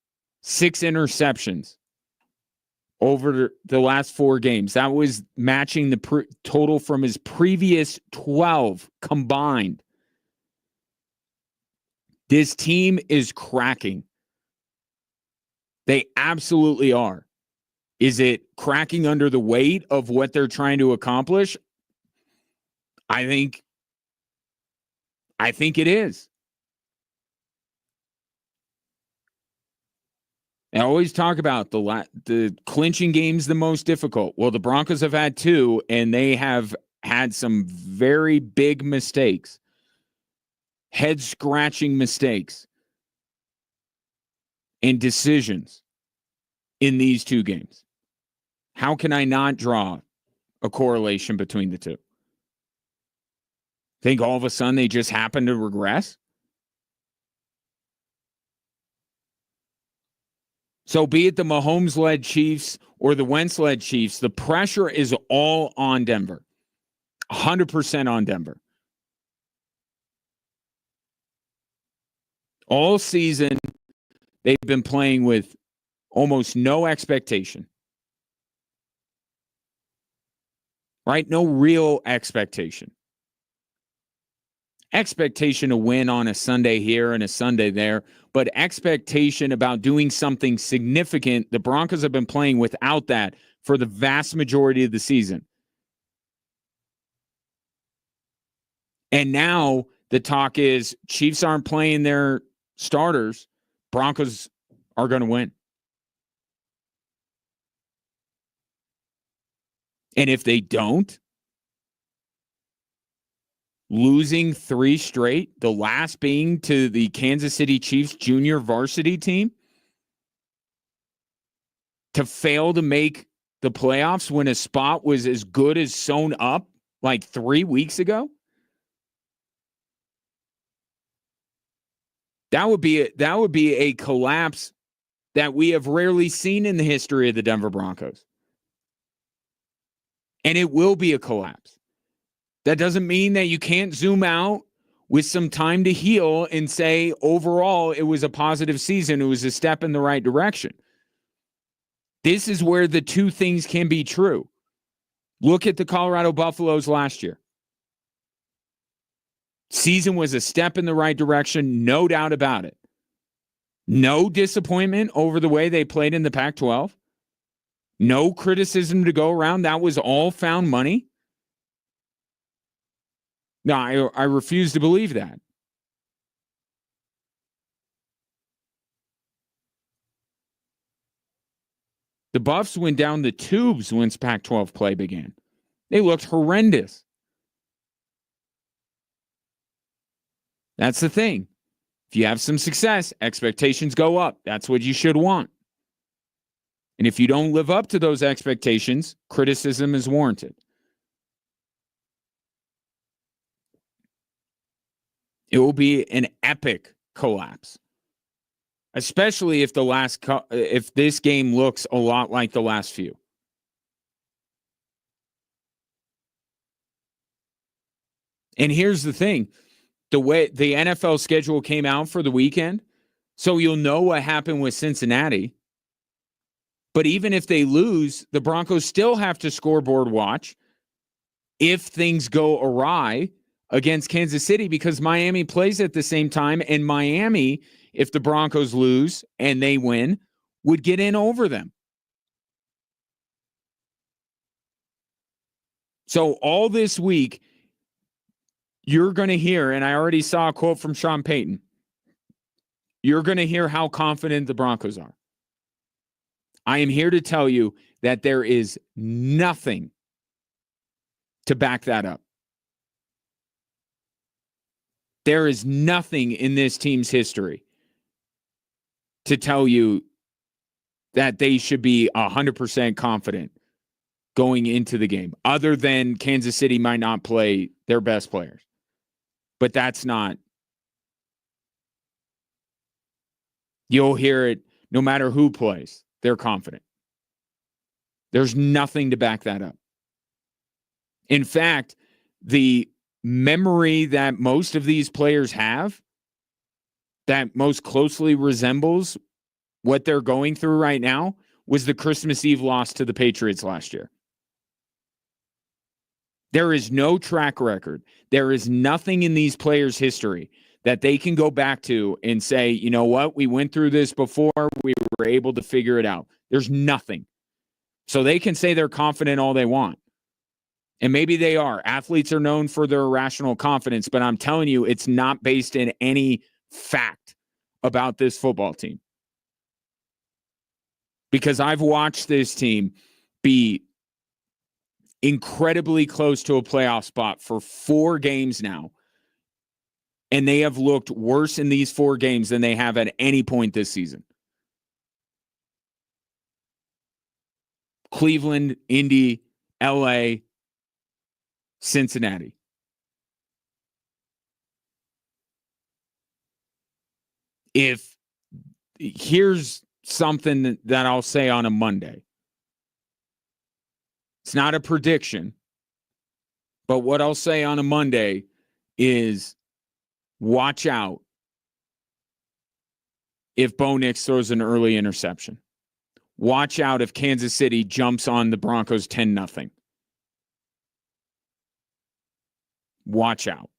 6 interceptions over the last 4 games. That was matching the total from his previous 12 combined. This team is cracking. They absolutely are. Is it cracking under the weight of what they're trying to accomplish? I think it is. I always talk about the clinching game's the most difficult. Well, the Broncos have had 2, and they have had some very big mistakes, head-scratching mistakes, and decisions in these 2 games. How can I not draw a correlation between the two? Think all of a sudden they just happen to regress? So be it the Mahomes-led Chiefs or the Wentz-led Chiefs, the pressure is all on Denver. 100% on Denver. All season, they've been playing with almost no expectation. Right? No real expectation. Expectation to win on a Sunday here and a Sunday there, but expectation about doing something significant. The Broncos have been playing without that for the vast majority of the season. And now the talk is Chiefs aren't playing their starters. Broncos are going to win. And if they don't, losing 3 straight, the last being to the Kansas City Chiefs junior varsity team, to fail to make the playoffs when a spot was as good as sewn up like 3 weeks ago, that would be a collapse that we have rarely seen in the history of the Denver Broncos. And it will be a collapse. That doesn't mean that you can't zoom out with some time to heal and say, overall, it was a positive season. It was a step in the right direction. This is where the 2 things can be true. Look at the Colorado Buffaloes last year. Season was a step in the right direction, no doubt about it. No disappointment over the way they played in the Pac-12. No criticism to go around. That was all found money. No, I refuse to believe that. The Buffs went down the tubes once Pac-12 play began. They looked horrendous. That's the thing. If you have some success, expectations go up. That's what you should want. And if you don't live up to those expectations, criticism is warranted. It will be an epic collapse, especially if if this game looks a lot like the last few. And here's the thing, the way the NFL schedule came out for the weekend, so you'll know what happened with Cincinnati. But even if they lose, the Broncos still have to scoreboard watch if things go awry against Kansas City, because Miami plays at the same time, and Miami, if the Broncos lose and they win, would get in over them. So all this week, you're going to hear, and I already saw a quote from Sean Payton, you're going to hear how confident the Broncos are. I am here to tell you that there is nothing to back that up. There is nothing in this team's history to tell you that they should be 100% confident going into the game, other than Kansas City might not play their best players. But that's not. You'll hear it no matter who plays. They're confident. There's nothing to back that up. In fact, the memory that most of these players have that most closely resembles what they're going through right now was the Christmas Eve loss to the Patriots last year. There is no track record. There is nothing in these players' history that they can go back to and say, you know what, we went through this before, we were able to figure it out. There's nothing. So they can say they're confident all they want. And maybe they are. Athletes are known for their irrational confidence, but I'm telling you, it's not based in any fact about this football team. Because I've watched this team be incredibly close to a playoff spot for 4 games now. And they have looked worse in these 4 games than they have at any point this season. Cleveland, Indy, LA, Cincinnati. Here's something that I'll say on a Monday. It's not a prediction, but what I'll say on a Monday is watch out if Bo Nix throws an early interception. Watch out if Kansas City jumps on the Broncos 10-0. Watch out.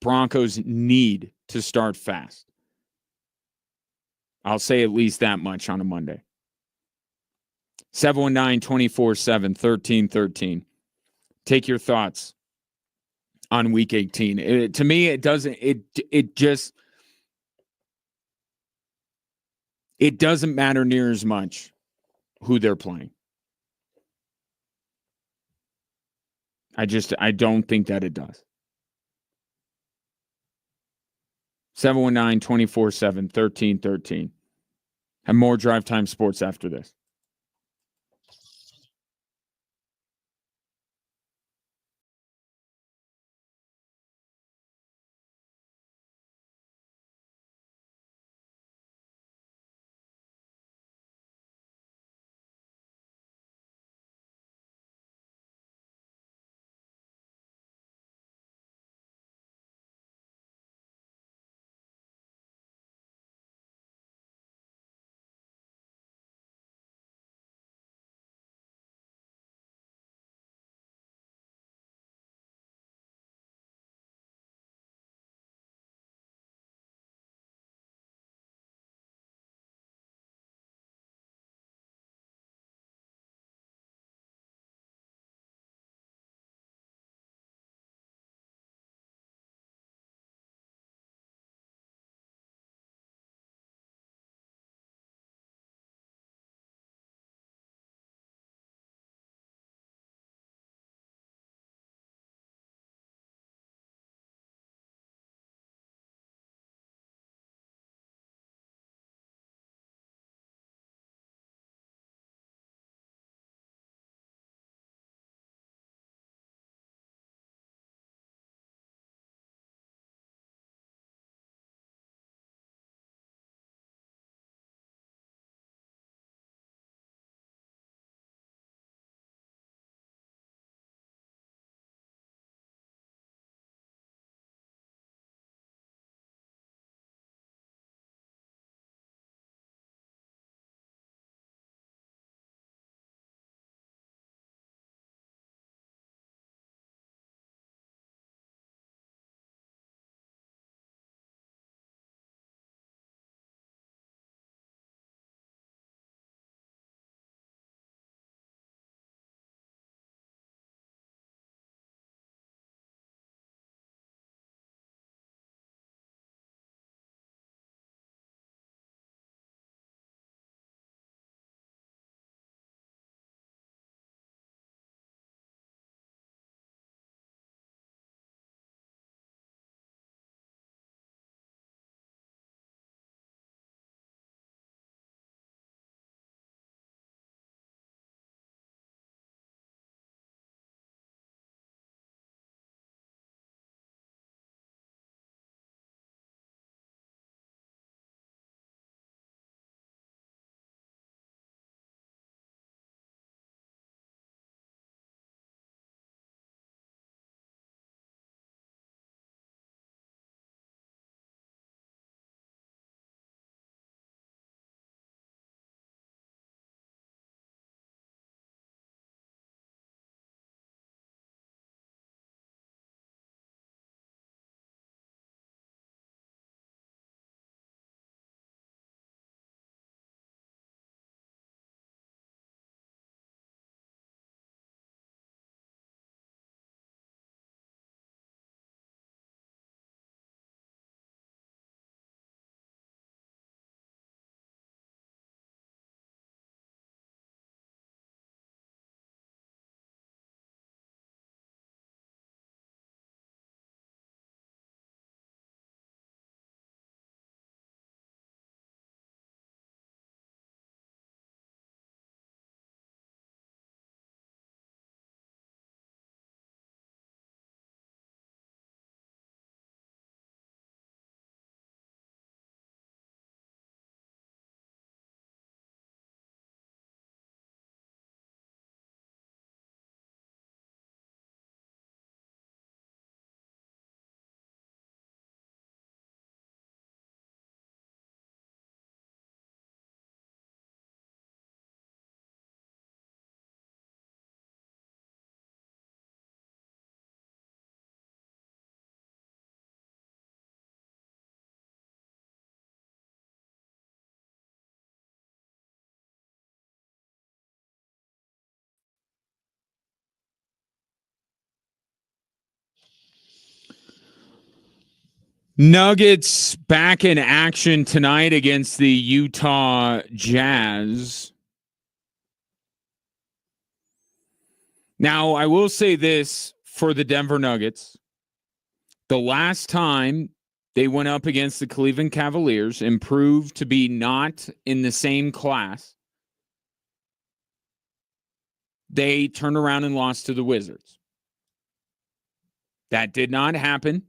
Broncos need to start fast. I'll say at least that much on a Monday. 719-247-1313. Take your thoughts on Week 18. To me, it doesn't matter near as much who they're playing. I don't think that it does. 719-247-1313. Have more Drive Time Sports after this. Nuggets back in action tonight against the Utah Jazz. Now, I will say this for the Denver Nuggets. The last time they went up against the Cleveland Cavaliers and proved to be not in the same class, they turned around and lost to the Wizards. That did not happen.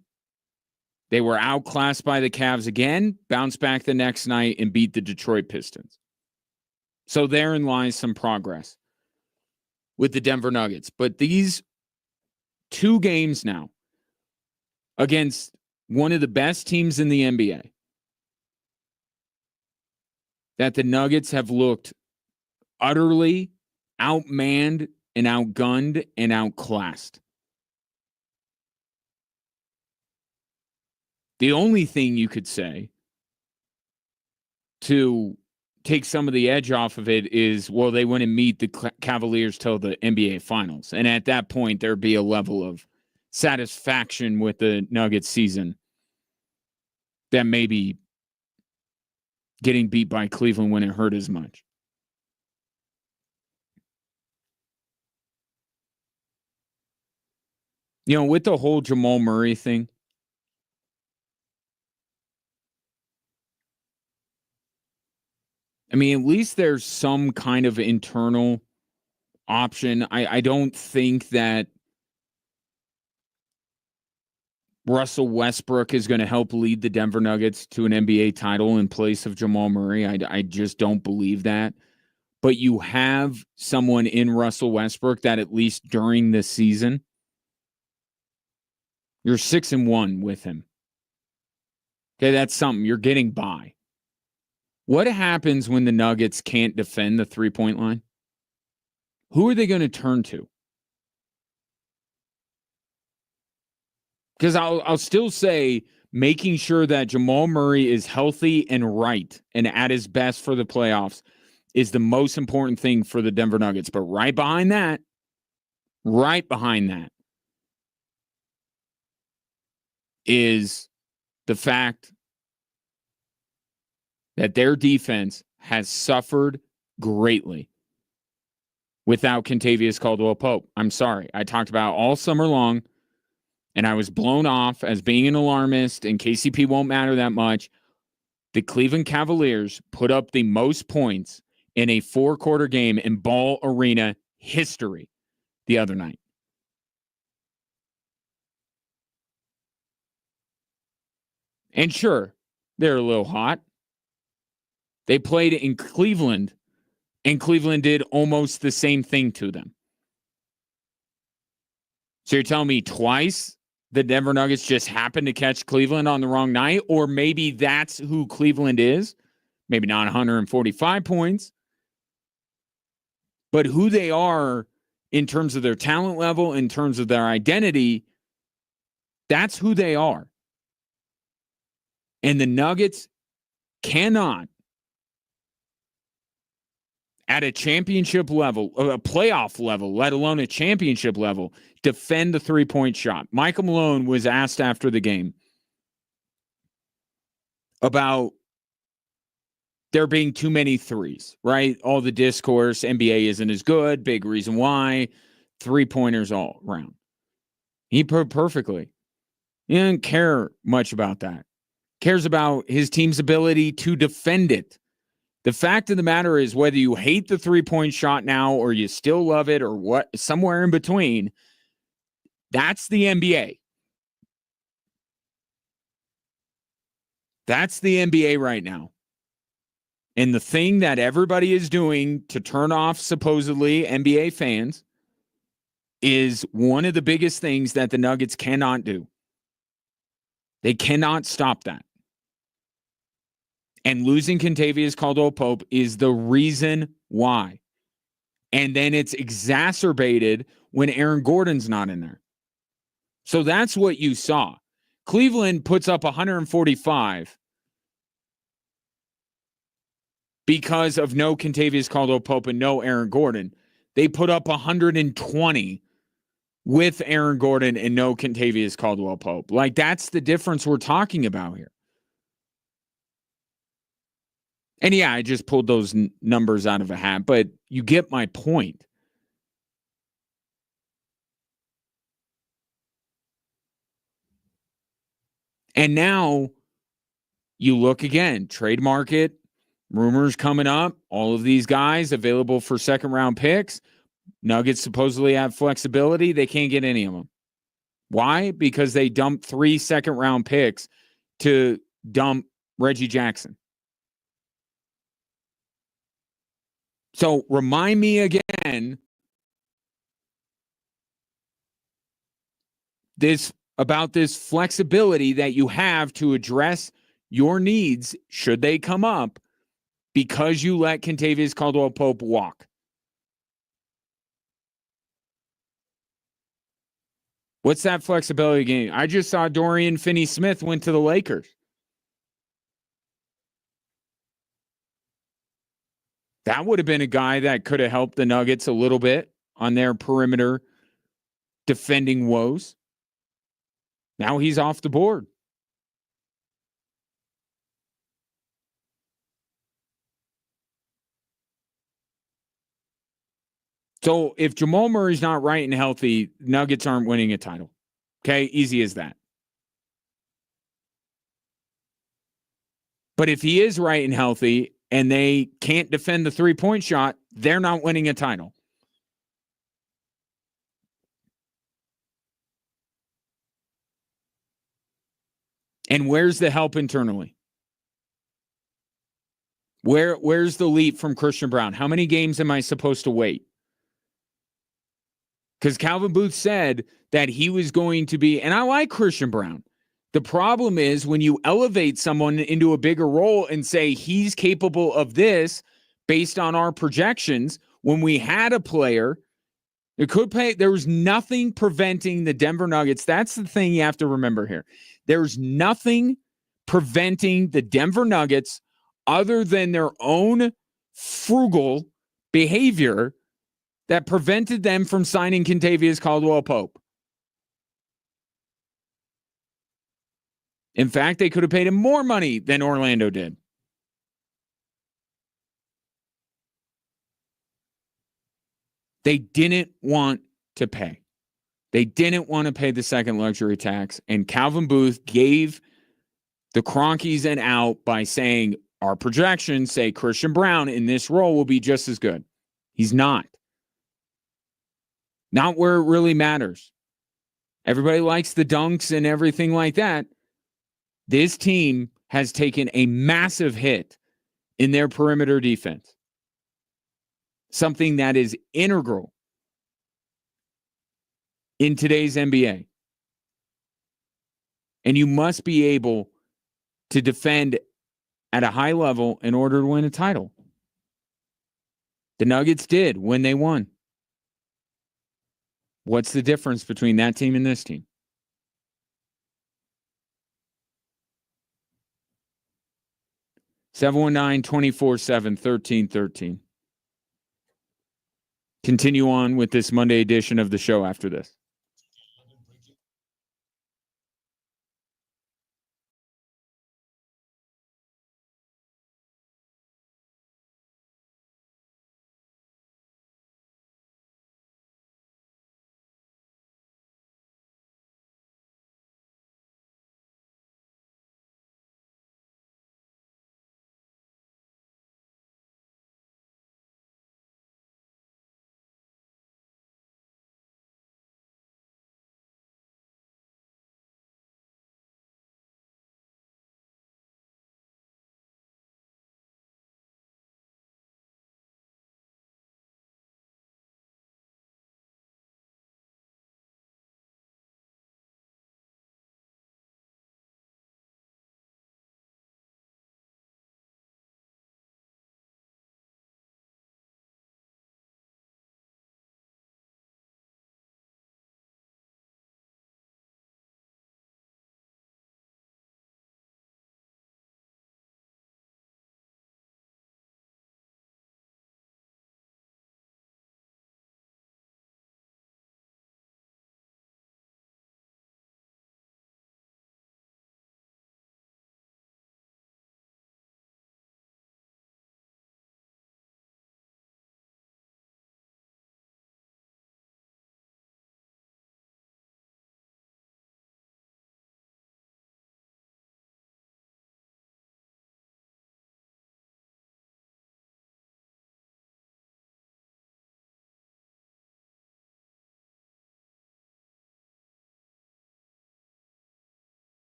They were outclassed by the Cavs again, bounced back the next night, and beat the Detroit Pistons. So therein lies some progress with the Denver Nuggets. But these 2 games now against one of the best teams in the NBA, that the Nuggets have looked utterly outmanned and outgunned and outclassed. The only thing you could say to take some of the edge off of it is, well, they wouldn't meet the Cavaliers till the NBA Finals. And at that point, there'd be a level of satisfaction with the Nuggets season that maybe getting beat by Cleveland wouldn't hurt as much. You know, with the whole Jamal Murray thing, I mean, at least there's some kind of internal option. I don't think that Russell Westbrook is going to help lead the Denver Nuggets to an NBA title in place of Jamal Murray. I just don't believe that. But you have someone in Russell Westbrook that at least during this season, you're 6-1 with him. Okay, that's something. You're getting by. What happens when the Nuggets can't defend the three-point line? Who are they going to turn to? Because I'll still say making sure that Jamal Murray is healthy and right and at his best for the playoffs is the most important thing for the Denver Nuggets. But right behind that is the fact that their defense has suffered greatly without Kentavious Caldwell-Pope. I'm sorry. I talked about all summer long, and I was blown off as being an alarmist, and KCP won't matter that much. The Cleveland Cavaliers put up the most points in a 4-quarter game in Ball Arena history the other night. And sure, they're a little hot. They played in Cleveland, and Cleveland did almost the same thing to them. So you're telling me twice the Denver Nuggets just happened to catch Cleveland on the wrong night? Or maybe that's who Cleveland is. Maybe not 145 points. But who they are in terms of their talent level, in terms of their identity, that's who they are. And the Nuggets cannot, at a championship level, a playoff level, let alone a championship level, defend the three-point shot. Michael Malone was asked after the game about there being too many threes, right? All the discourse, NBA isn't as good, big reason why, three-pointers all around. He put perfectly. He didn't care much about that. Cares about his team's ability to defend it. The fact of the matter is, whether you hate the three-point shot now or you still love it or what, somewhere in between, that's the NBA. That's the NBA right now. And the thing that everybody is doing to turn off supposedly NBA fans is one of the biggest things that the Nuggets cannot do. They cannot stop that. And losing Kentavious Caldwell-Pope is the reason why. And then it's exacerbated when Aaron Gordon's not in there. So that's what you saw. Cleveland puts up 145 because of no Kentavious Caldwell-Pope and no Aaron Gordon. They put up 120 with Aaron Gordon and no Kentavious Caldwell-Pope. Like, that's the difference we're talking about here. And yeah, I just pulled those numbers out of a hat, but you get my point. And now you look again, trade market, rumors coming up, all of these guys available for second round picks. Nuggets supposedly have flexibility. They can't get any of them. Why? Because they dumped 3 second round picks to dump Reggie Jackson. So remind me again about this flexibility that you have to address your needs should they come up because you let Kentavious Caldwell-Pope walk. What's that flexibility game? I just saw Dorian Finney-Smith went to the Lakers. That would have been a guy that could have helped the Nuggets a little bit on their perimeter defending woes. Now he's off the board. So if Jamal Murray's not right and healthy, Nuggets aren't winning a title. Okay, easy as that. But if he is right and healthy and they can't defend the three-point shot, they're not winning a title. And where's the help internally? Where's the leap from Christian Braun? How many games am I supposed to wait? Because Calvin Booth said that he was going to be, and I like Christian Braun. The problem is when you elevate someone into a bigger role and say he's capable of this based on our projections, when we had a player that could play, there was nothing preventing the Denver Nuggets. That's the thing you have to remember here. There's nothing preventing the Denver Nuggets other than their own frugal behavior that prevented them from signing Kentavious Caldwell-Pope. In fact, they could have paid him more money than Orlando did. They didn't want to pay. They didn't want to pay the second luxury tax, and Calvin Booth gave the Cronkies an out by saying, our projections say Christian Braun in this role will be just as good. He's not. Not where it really matters. Everybody likes the dunks and everything like that. This team has taken a massive hit in their perimeter defense. Something that is integral in today's NBA. And you must be able to defend at a high level in order to win a title. The Nuggets did when they won. What's the difference between that team and this team? Seven 719-247-1313. Continue on with this Monday edition of the show after this.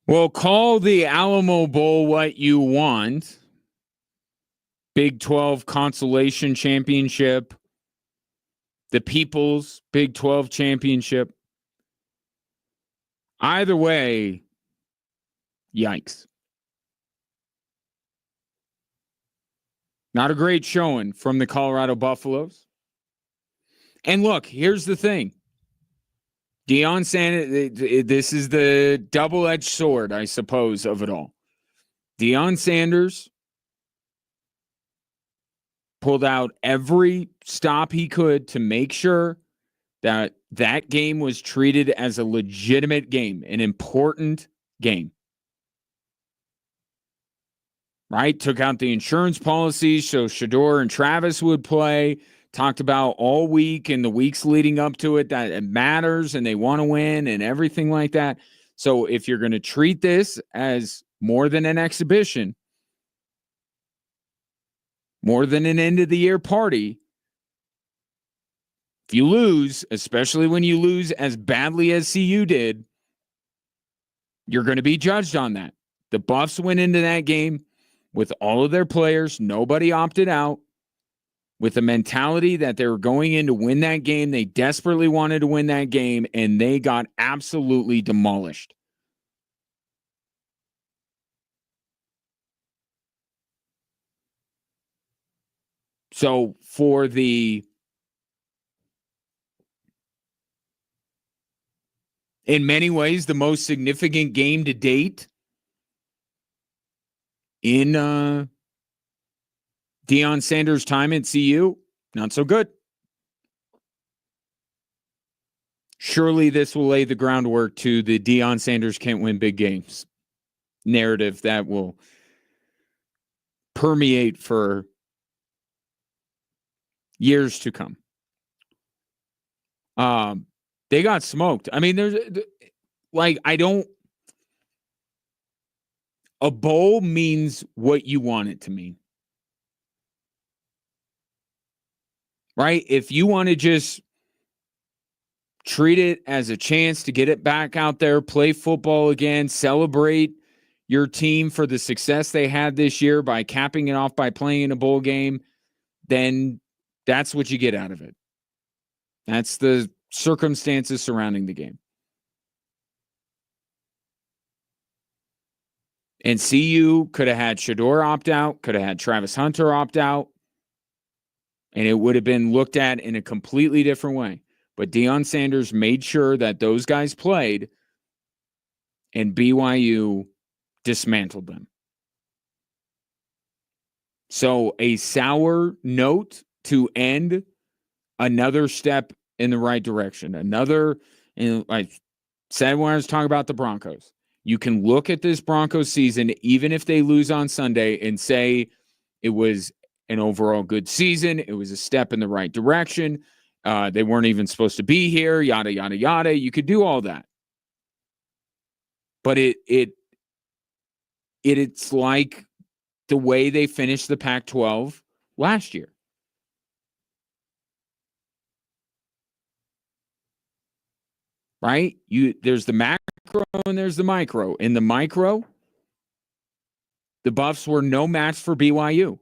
Well, call the Alamo Bowl what you want. Big 12 Consolation Championship, the People's Big 12 Championship. Either way, yikes. Not a great showing from the Colorado Buffaloes. And look, here's the thing. Deion Sanders, this is the double-edged sword, I suppose, of it all. Deion Sanders pulled out every stop he could to make sure that that game was treated as a legitimate game, an important game. Right? Took out the insurance policies so Shador and Travis would play. Talked about all week and the weeks leading up to it that it matters and they want to win and everything like that. So if you're going to treat this as more than an exhibition, more than an end of the year party, if you lose, especially when you lose as badly as CU did, you're going to be judged on that. The Buffs went into that game with all of their players. Nobody opted out. With the mentality that they were going in to win that game. They desperately wanted to win that game, and they got absolutely demolished. So for in many ways, the most significant game to date in Deion Sanders' time at CU, not so good. Surely this will lay the groundwork to the Deion Sanders can't win big games narrative that will permeate for years to come. They got smoked. I mean, a bowl means what you want it to mean. Right? If you want to just treat it as a chance to get it back out there, play football again, celebrate your team for the success they had this year by capping it off by playing in a bowl game, then that's what you get out of it. That's the circumstances surrounding the game. And CU could have had Shador opt out, could have had Travis Hunter opt out, and it would have been looked at in a completely different way. But Deion Sanders made sure that those guys played, and BYU dismantled them. So a sour note to end another step in the right direction. Another, and I said when I was talking about the Broncos, you can look at this Broncos season, even if they lose on Sunday, and say it was an overall good season. It was a step in the right direction. They weren't even supposed to be here, yada, yada, yada. You could do all that. But it's like the way they finished the Pac-12 last year. Right? There's the macro and there's the micro. In the micro, the Buffs were no match for BYU,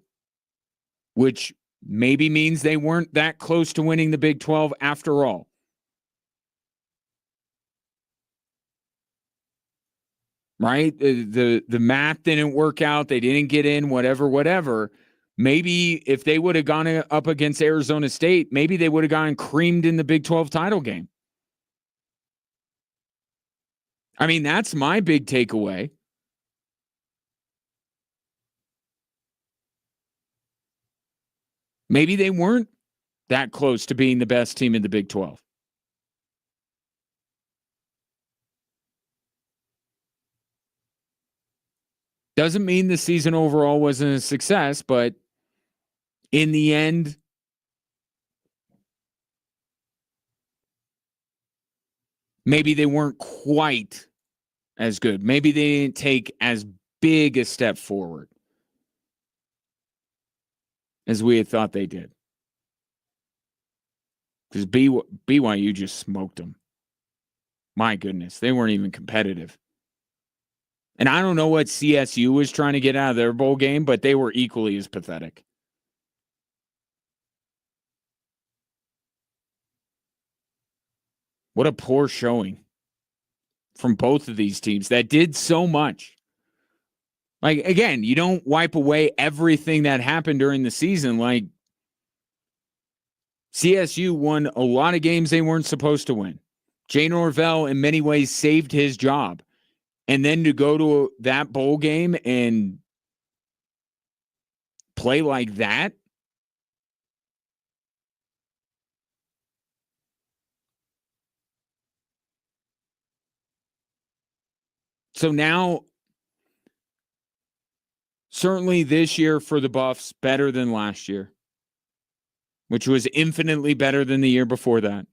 which maybe means they weren't that close to winning the Big 12 after all. Right? The math didn't work out. They didn't get in, whatever. Maybe if they would have gone up against Arizona State, maybe they would have gotten creamed in the Big 12 title game. I mean, that's my big takeaway. Maybe they weren't that close to being the best team in the Big 12. Doesn't mean the season overall wasn't a success, but in the end, maybe they weren't quite as good. Maybe they didn't take as big a step forward as we had thought they did. Because BYU just smoked them. My goodness, they weren't even competitive. And I don't know what CSU was trying to get out of their bowl game, but they were equally as pathetic. What a poor showing from both of these teams that did so much. Like, again, you don't wipe away everything that happened during the season. Like, CSU won a lot of games they weren't supposed to win. Jay Norvell, in many ways, saved his job. And then to go to that bowl game and play like that, so now, certainly this year for the Buffs, better than last year, which was infinitely better than the year before that.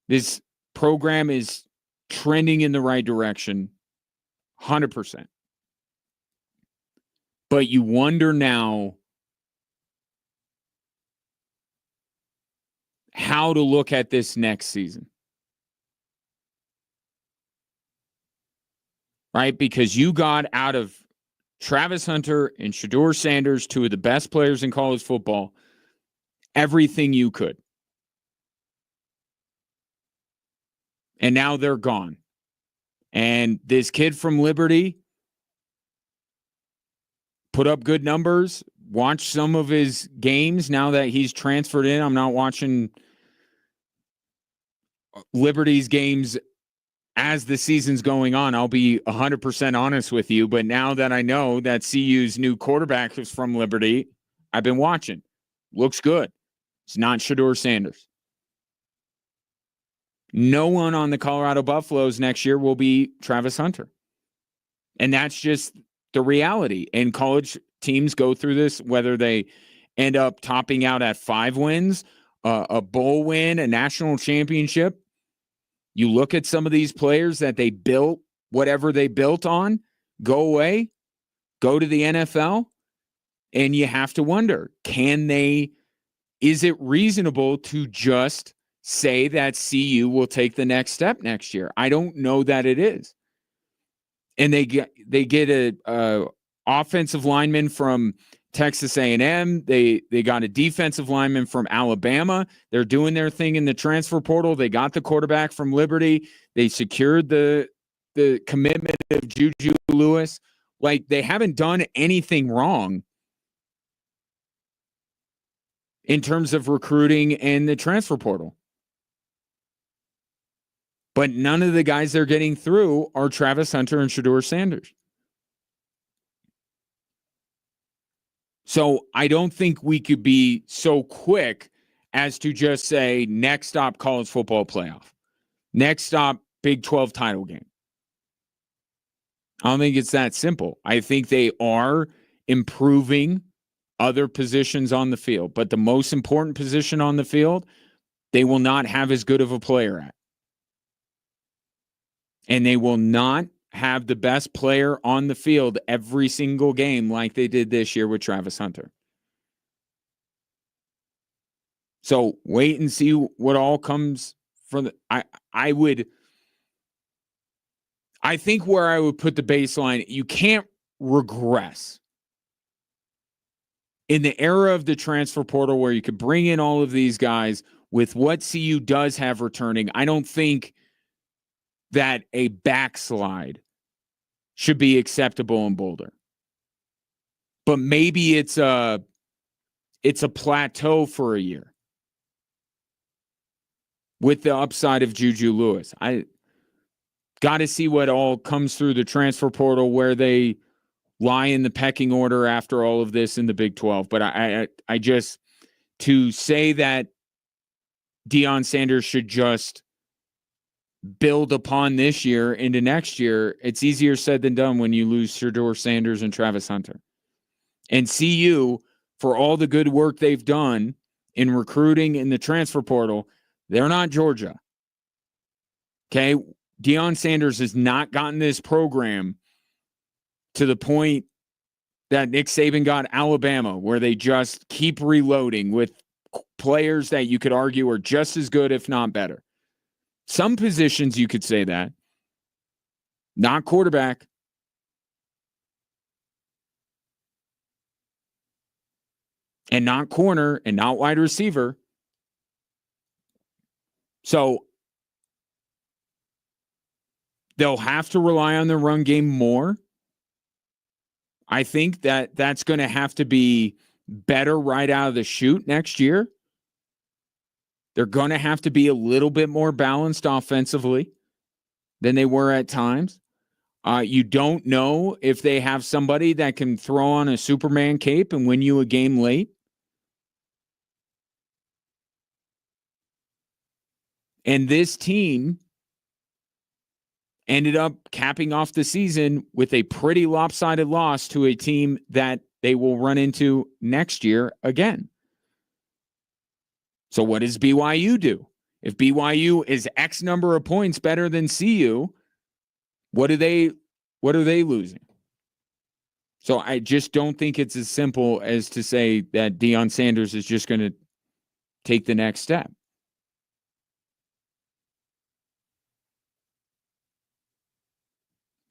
This program is trending in the right direction, 100%. But you wonder now how to look at this next season. Right? Because you got out of Travis Hunter and Shedeur Sanders, two of the best players in college football, everything you could. And now they're gone. And this kid from Liberty put up good numbers, watched some of his games now that he's transferred in. I'm not watching Liberty's games as the season's going on. I'll be 100% honest with you. But now that I know that CU's new quarterback is from Liberty, I've been watching. Looks good. It's not Shedeur Sanders. No one on the Colorado Buffaloes next year will be Travis Hunter. And that's just the reality. And college teams go through this, whether they end up topping out at 5 wins, a bowl win, a national championship. You look at some of these players that they built, whatever they built on, go away, go to the NFL, and you have to wonder, is it reasonable to just say that CU will take the next step next year? I don't know that it is. And they get a offensive lineman from Texas A&M. They got a defensive lineman from Alabama. They're doing their thing in the transfer portal. They got the quarterback from Liberty. They secured the commitment of Juju Lewis. Like, they haven't done anything wrong in terms of recruiting and the transfer portal. But none of the guys they're getting through are Travis Hunter and Shedeur Sanders. So I don't think we could be so quick as to just say next stop college football playoff. Next stop Big 12 title game. I don't think it's that simple. I think they are improving other positions on the field, but the most important position on the field, they will not have as good of a player at. And they will not have the best player on the field every single game like they did this year with Travis Hunter. So wait and see what all comes from I think where I would put the baseline, you can't regress. In the era of the transfer portal where you could bring in all of these guys with what CU does have returning, I don't think that a backslide should be acceptable in Boulder. But maybe it's a plateau for a year with the upside of Juju Lewis. I got to see what all comes through the transfer portal, where they lie in the pecking order after all of this in the Big 12. But I just, to say that Deion Sanders should just build upon this year into next year, it's easier said than done when you lose Shedeur Sanders and Travis Hunter. And CU, for all the good work they've done in recruiting in the transfer portal, they're not Georgia. Okay? Deion Sanders has not gotten this program to the point that Nick Saban got Alabama, where they just keep reloading with players that you could argue are just as good, if not better. Some positions you could say that. Not quarterback. and not corner and not wide receiver. So they'll have to rely on the run game more. I think that that's going to have to be better right out of the chute next year. They're going to have to be a little bit more balanced offensively than they were at times. You don't know if they have somebody that can throw on a Superman cape and win you a game late. And this team ended up capping off the season with a pretty lopsided loss to a team that they will run into next year again. So what does BYU do? If BYU is X number of points better than CU, what are they losing? So I just don't think it's as simple as to say that Deion Sanders is just going to take the next step.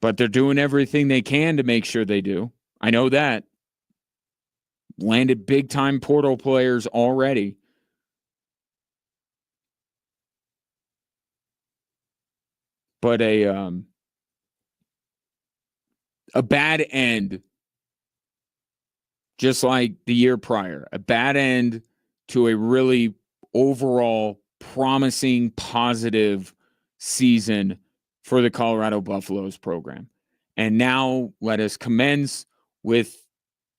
But they're doing everything they can to make sure they do. I know that. Landed big-time portal players already. But a bad end, just like the year prior, a bad end to a really overall promising, positive season for the Colorado Buffaloes program. And now let us commence with,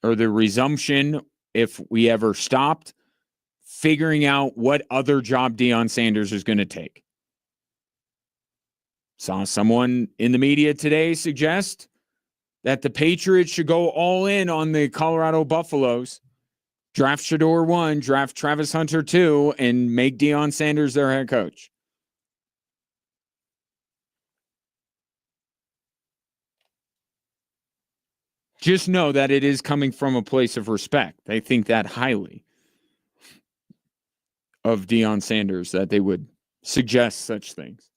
or the resumption, if we ever stopped, figuring out what other job Deion Sanders is going to take. Saw someone in the media today suggest that the Patriots should go all in on the Colorado Buffaloes, draft Shedeur 1, draft Travis Hunter 2, and make Deion Sanders their head coach. Just know that it is coming from a place of respect. They think that highly of Deion Sanders, that they would suggest such things.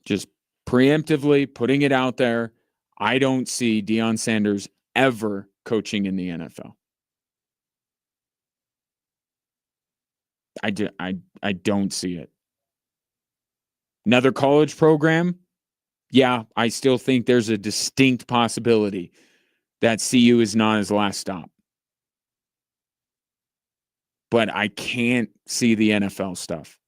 Just preemptively putting it out there. I don't see Deion Sanders ever coaching in the NFL. I don't see it. Another college program? Yeah, I still think there's a distinct possibility that CU is not his last stop. But I can't see the NFL stuff.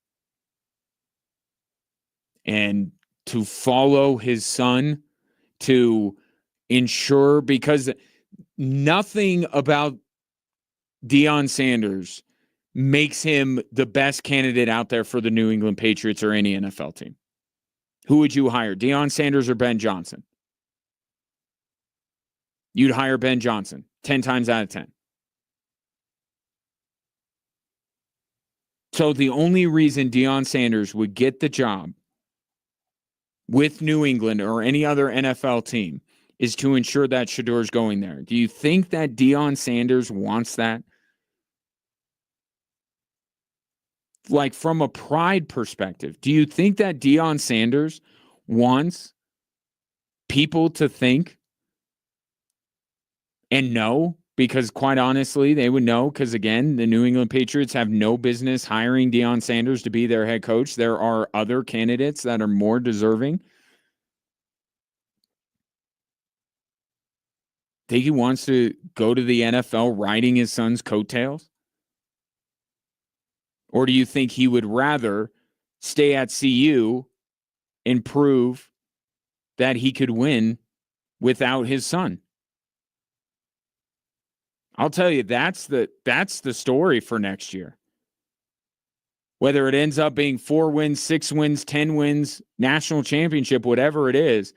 And to follow his son, to ensure, because nothing about Deion Sanders makes him the best candidate out there for the New England Patriots or any NFL team. Who would you hire, Deion Sanders or Ben Johnson? You'd hire Ben Johnson 10 times out of 10. So the only reason Deion Sanders would get the job with New England or any other NFL team is to ensure that Shedeur's going there. Do you think that Deion Sanders wants that? Like, from a pride perspective, do you think that Deion Sanders wants people to think and know? Because quite honestly, they would know, because again, the New England Patriots have no business hiring Deion Sanders to be their head coach. There are other candidates that are more deserving. Think he wants to go to the NFL riding his son's coattails? Or do you think he would rather stay at CU and prove that he could win without his son? I'll tell you, that's the story for next year. Whether it ends up being 4 wins, 6 wins, 10 wins, national championship, whatever it is,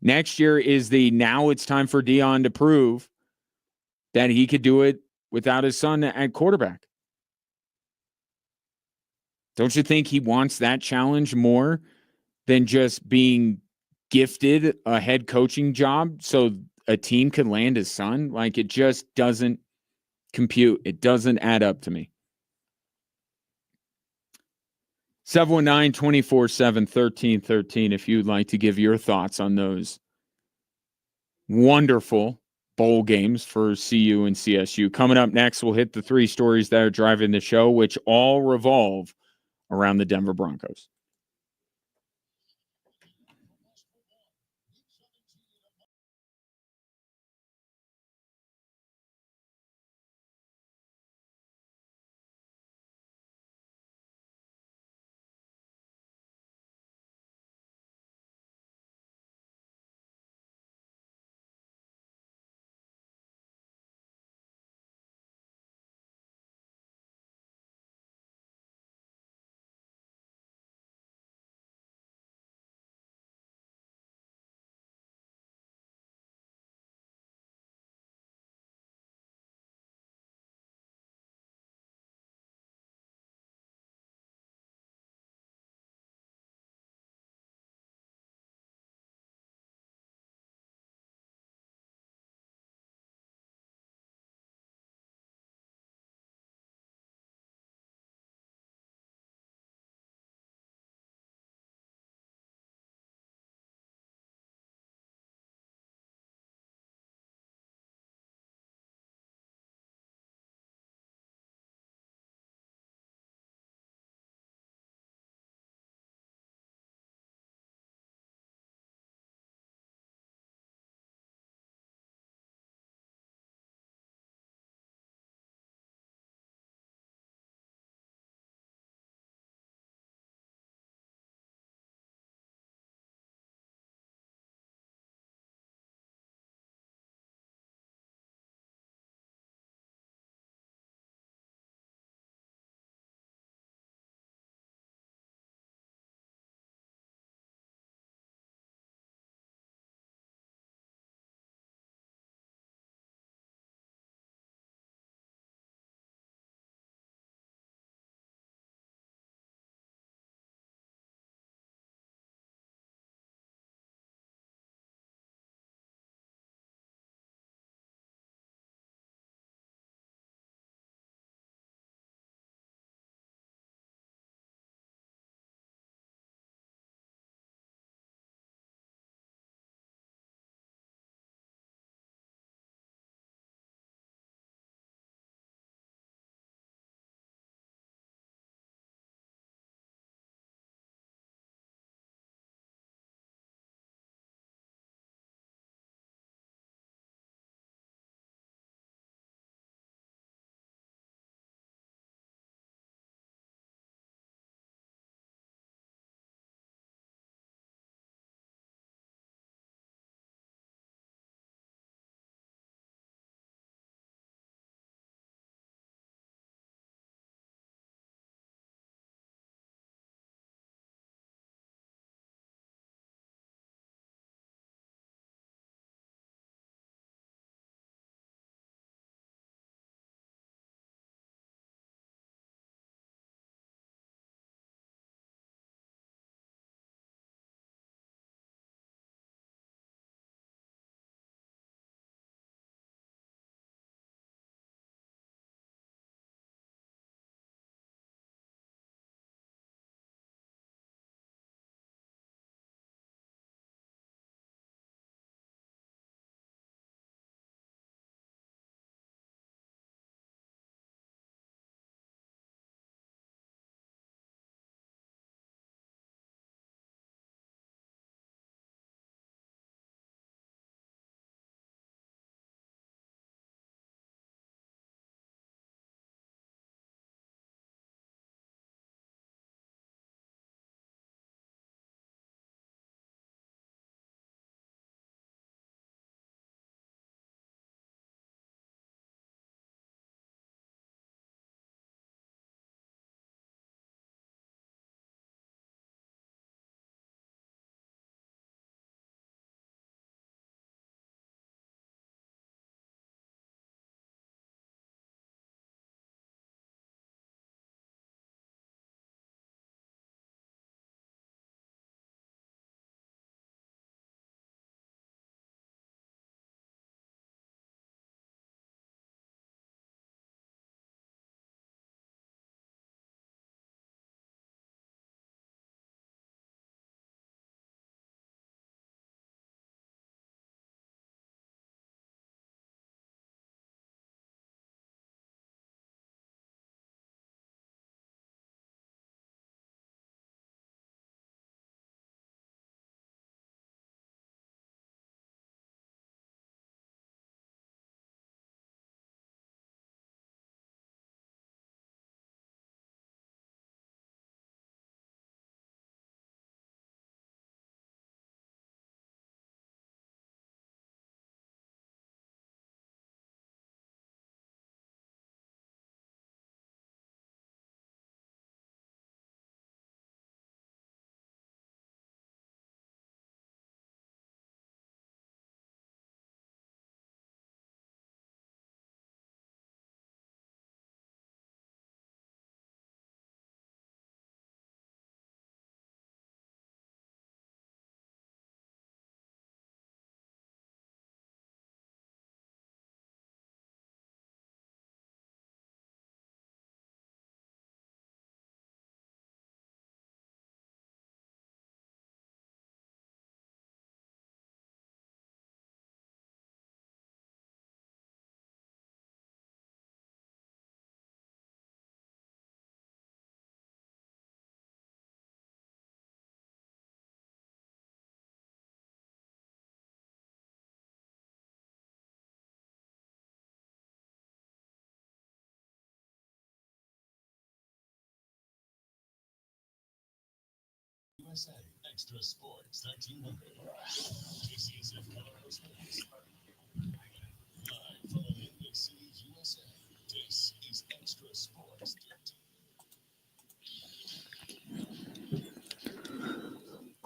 next year is now it's time for Deion to prove that he could do it without his son at quarterback. Don't you think he wants that challenge more than just being gifted a head coaching job so a team could land his son? Like, it just doesn't compute. It doesn't add up to me. 719-247-1313 if you'd like to give your thoughts on those wonderful bowl games for CU and CSU. Coming up next, we'll hit the 3 stories that are driving the show, which all revolve around the Denver Broncos.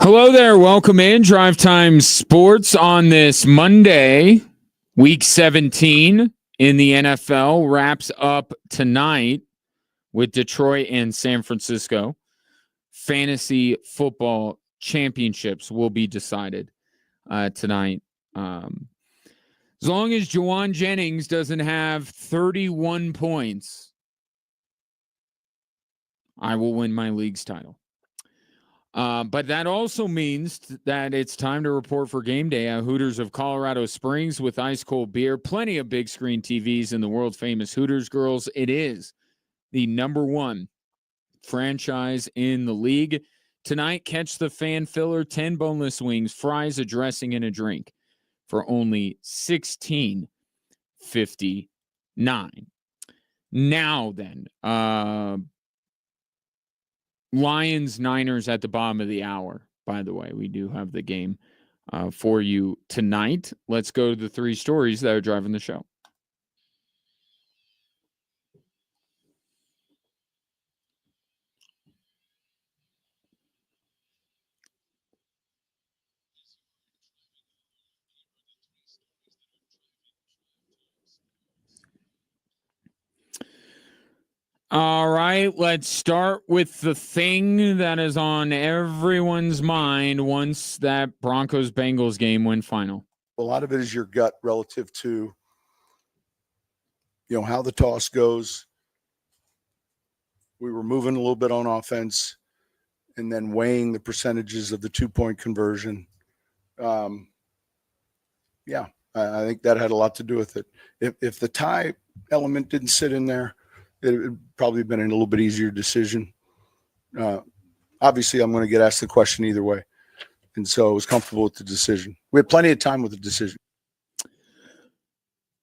Hello there. Welcome in Drive Time Sports on this Monday, Week 17 in the NFL wraps up tonight with Detroit and San Francisco. Fantasy football championships will be decided tonight. As long as Juwan Jennings doesn't have 31 points, I will win my league's title. But that also means that it's time to report for game day at Hooters of Colorado Springs with ice cold beer, plenty of big screen TVs, and the world famous Hooters girls. It is the number one franchise in the league. Tonight, catch the fan filler, 10 boneless wings, fries, a dressing, and a drink for only $16.59. Now then, Lions, Niners at the bottom of the hour. By the way, we do have the game for you tonight. Let's go to the three stories that are driving the show. All right, let's start with the thing that is on everyone's mind once that Broncos-Bengals game went final. A lot of it is your gut relative to, how the toss goes. We were moving a little bit on offense and then weighing the percentages of the 2-point conversion. I think that had a lot to do with it. If the tie element didn't sit in there, it would probably been a little bit easier decision. Obviously, I'm going to get asked the question either way. And so I was comfortable with the decision. We had plenty of time with the decision.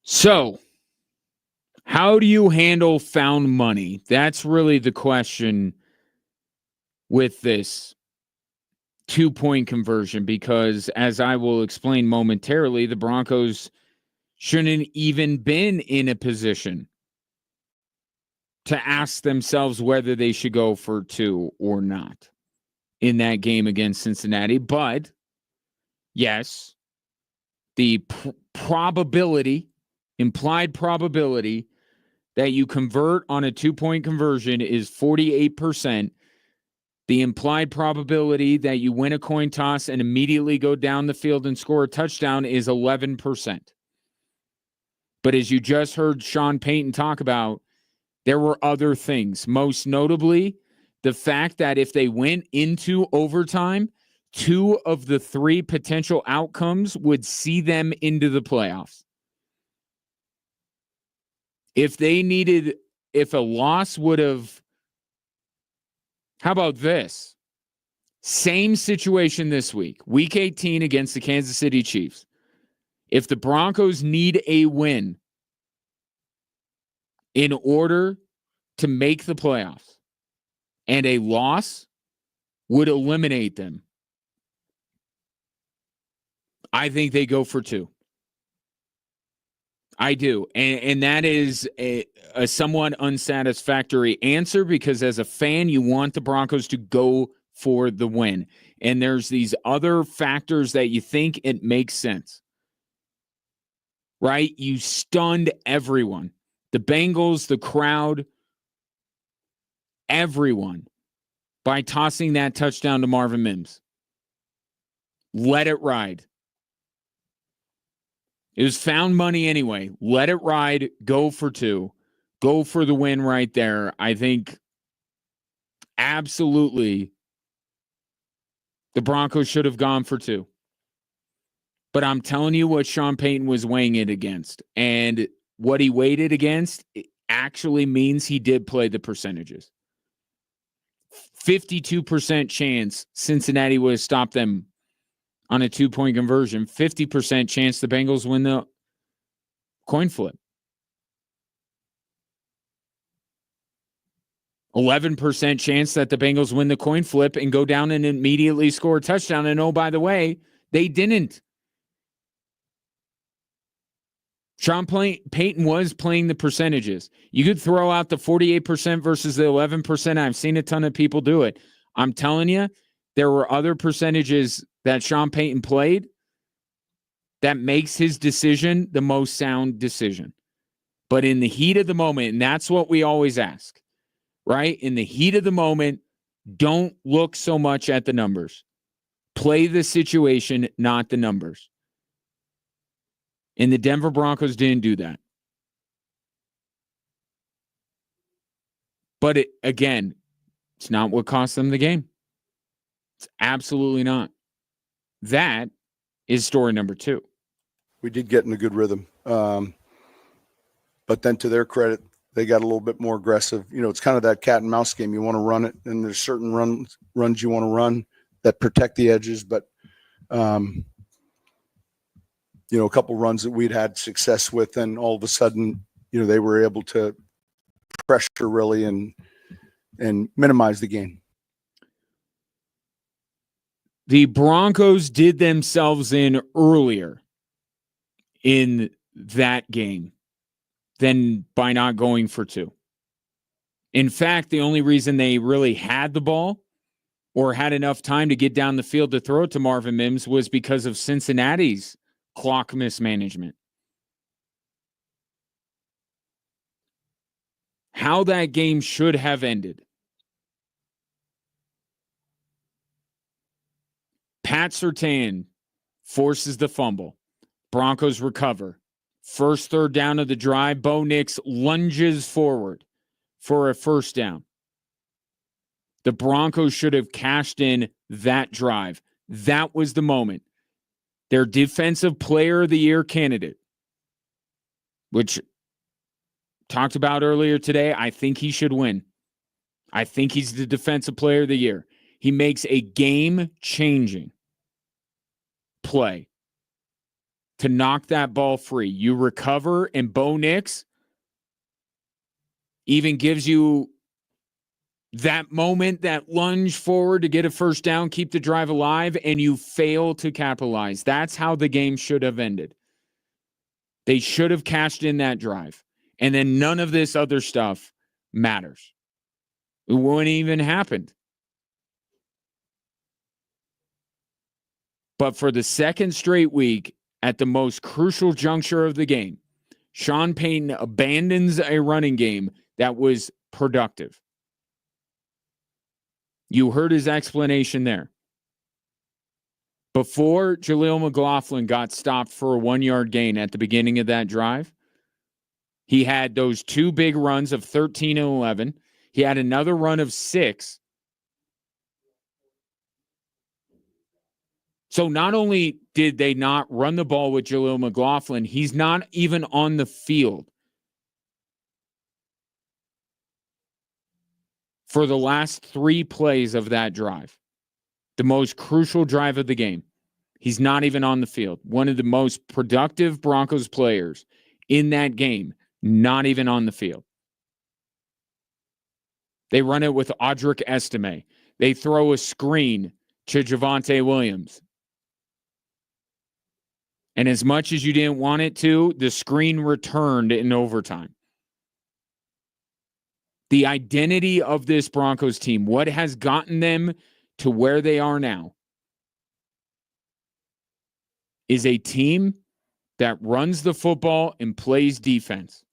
So, how do you handle found money? That's really the question with this 2-point conversion, because as I will explain momentarily, the Broncos shouldn't even been in a position to ask themselves whether they should go for 2 or not in that game against Cincinnati. But yes, the implied probability that you convert on a 2-point conversion is 48%. The implied probability that you win a coin toss and immediately go down the field and score a touchdown is 11%. But as you just heard Sean Payton talk about, there were other things, most notably the fact that if they went into overtime, 2 of the 3 potential outcomes would see them into the playoffs. If a loss would have, how about this? Same situation this week, week 18 against the Kansas City Chiefs. If the Broncos need a win in order to make the playoffs, and a loss would eliminate them, I think they go for 2. I do. And that is a somewhat unsatisfactory answer, because as a fan, you want the Broncos to go for the win. And there's these other factors that you think it makes sense. Right? You stunned everyone. The Bengals, the crowd, everyone, by tossing that touchdown to Marvin Mims. Let it ride. It was found money anyway. Let it ride. Go for 2. Go for the win right there. I think absolutely the Broncos should have gone for 2. But I'm telling you what Sean Payton was weighing it against. And what he weighed it against actually means he did play the percentages. 52% chance Cincinnati would have stopped them on a 2-point conversion. 50% chance the Bengals win the coin flip. 11% chance that the Bengals win the coin flip and go down and immediately score a touchdown. And oh, by the way, they didn't. Sean Payton was playing the percentages. You could throw out the 48% versus the 11%. I've seen a ton of people do it. I'm telling you, there were other percentages that Sean Payton played that makes his decision the most sound decision. But in the heat of the moment, and that's what we always ask, right? In the heat of the moment, don't look so much at the numbers. Play the situation, not the numbers. And the Denver Broncos didn't do that. But again, it's not what cost them the game. It's absolutely not. That is story number 2. We did get in a good rhythm. But then to their credit, they got a little bit more aggressive. It's kind of that cat and mouse game. You want to run it, and there's certain runs you want to run that protect the edges. But, a couple runs that we'd had success with, and all of a sudden, they were able to pressure really and minimize the gain. The Broncos did themselves in earlier in that game than by not going for 2. In fact, the only reason they really had the ball or had enough time to get down the field to throw it to Marvin Mims was because of Cincinnati's clock mismanagement. How that game should have ended. Pat Surtain forces the fumble. Broncos recover. First third down of the drive, Bo Nix lunges forward for a first down. The Broncos should have cashed in that drive. That was the moment. Their defensive player of the year candidate, which talked about earlier today, I think he should win. I think he's the defensive player of the year. He makes a game-changing play to knock that ball free. You recover, and Bo Nix even gives you that moment, that lunge forward to get a first down, keep the drive alive, and you fail to capitalize. That's how the game should have ended. They should have cashed in that drive. And then none of this other stuff matters. It wouldn't even happened. But for the second straight week, at the most crucial juncture of the game, Sean Payton abandons a running game that was productive. You heard his explanation there. Before Jaleel McLaughlin got stopped for a 1-yard gain at the beginning of that drive, he had those 2 big runs of 13 and 11. He had another run of 6. So not only did they not run the ball with Jaleel McLaughlin, he's not even on the field for the last 3 plays of that drive. The most crucial drive of the game. He's not even on the field. One of the most productive Broncos players in that game, not even on the field. They run it with Audric Estime. They throw a screen to Javonte Williams. And as much as you didn't want it to, the screen returned in overtime. The identity of this Broncos team, what has gotten them to where they are now, is a team that runs the football and plays defense.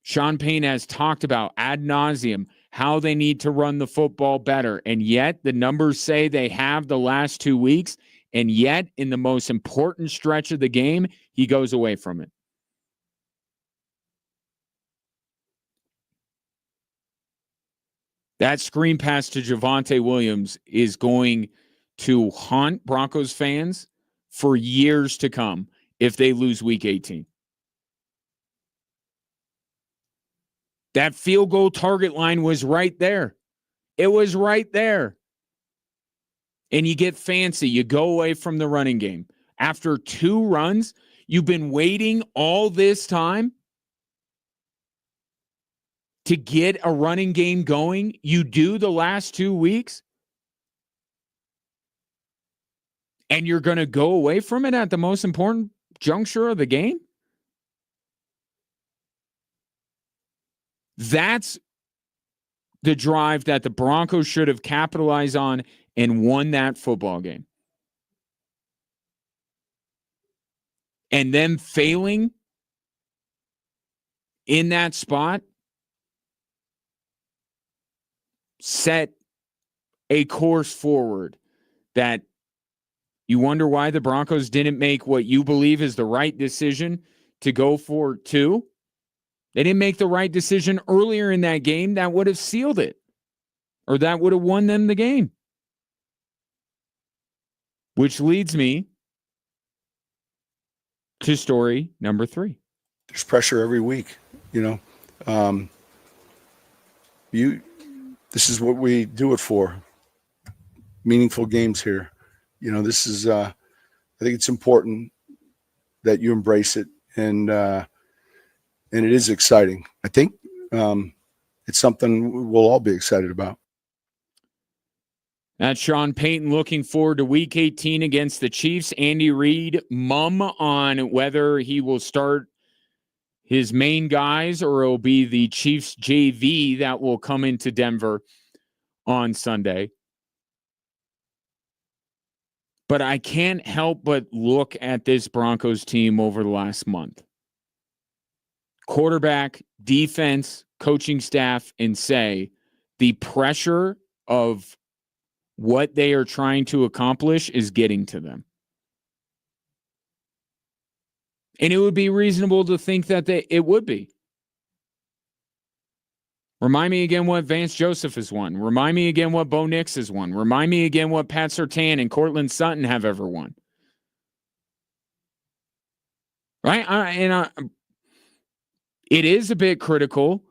Sean Payton has talked about ad nauseum how they need to run the football better. And yet the numbers say they have the last 2 weeks. And yet in the most important stretch of the game, he goes away from it. That screen pass to Javonte Williams is going to haunt Broncos fans for years to come if they lose week 18. That field goal target line was right there. It was right there. And you get fancy. You go away from the running game. After 2 runs, you've been waiting all this time to get a running game going, you do the last 2 weeks, and you're going to go away from it at the most important juncture of the game? That's the drive that the Broncos should have capitalized on and won that football game. And them failing in that spot set a course forward that you wonder why the Broncos didn't make what you believe is the right decision to go for 2. They didn't make the right decision earlier in that game that would have sealed it, or that would have won them the game. Which leads me to story number 3. There's pressure every week, you know. This is what we do it for. Meaningful games here. You know, this is I think it's important that you embrace it, and it is exciting. I think it's something we'll all be excited about. That's Sean Payton looking forward to Week 18 against the Chiefs. Andy Reid mum on whether he will start his main guys or it'll be the Chiefs JV that will come into Denver on Sunday. But I can't help but look at this Broncos team over the last month. Quarterback, defense, coaching staff, and say the pressure of what they are trying to accomplish is getting to them. And it would be reasonable to think that it would be. Remind me again what Vance Joseph has won. Remind me again what Bo Nix has won. Remind me again what Pat Surtain and Cortland Sutton have ever won. Right? It is a bit critical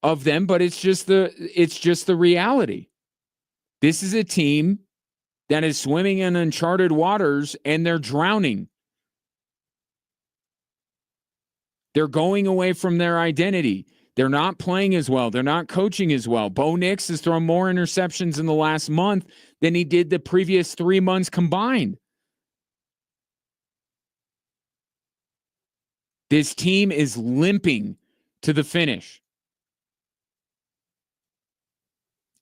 of them, but it's just the reality. This is a team that is swimming in uncharted waters, and they're drowning. They're going away from their identity. They're not playing as well. They're not coaching as well. Bo Nix has thrown more interceptions in the last month than he did the previous 3 months combined. This team is limping to the finish.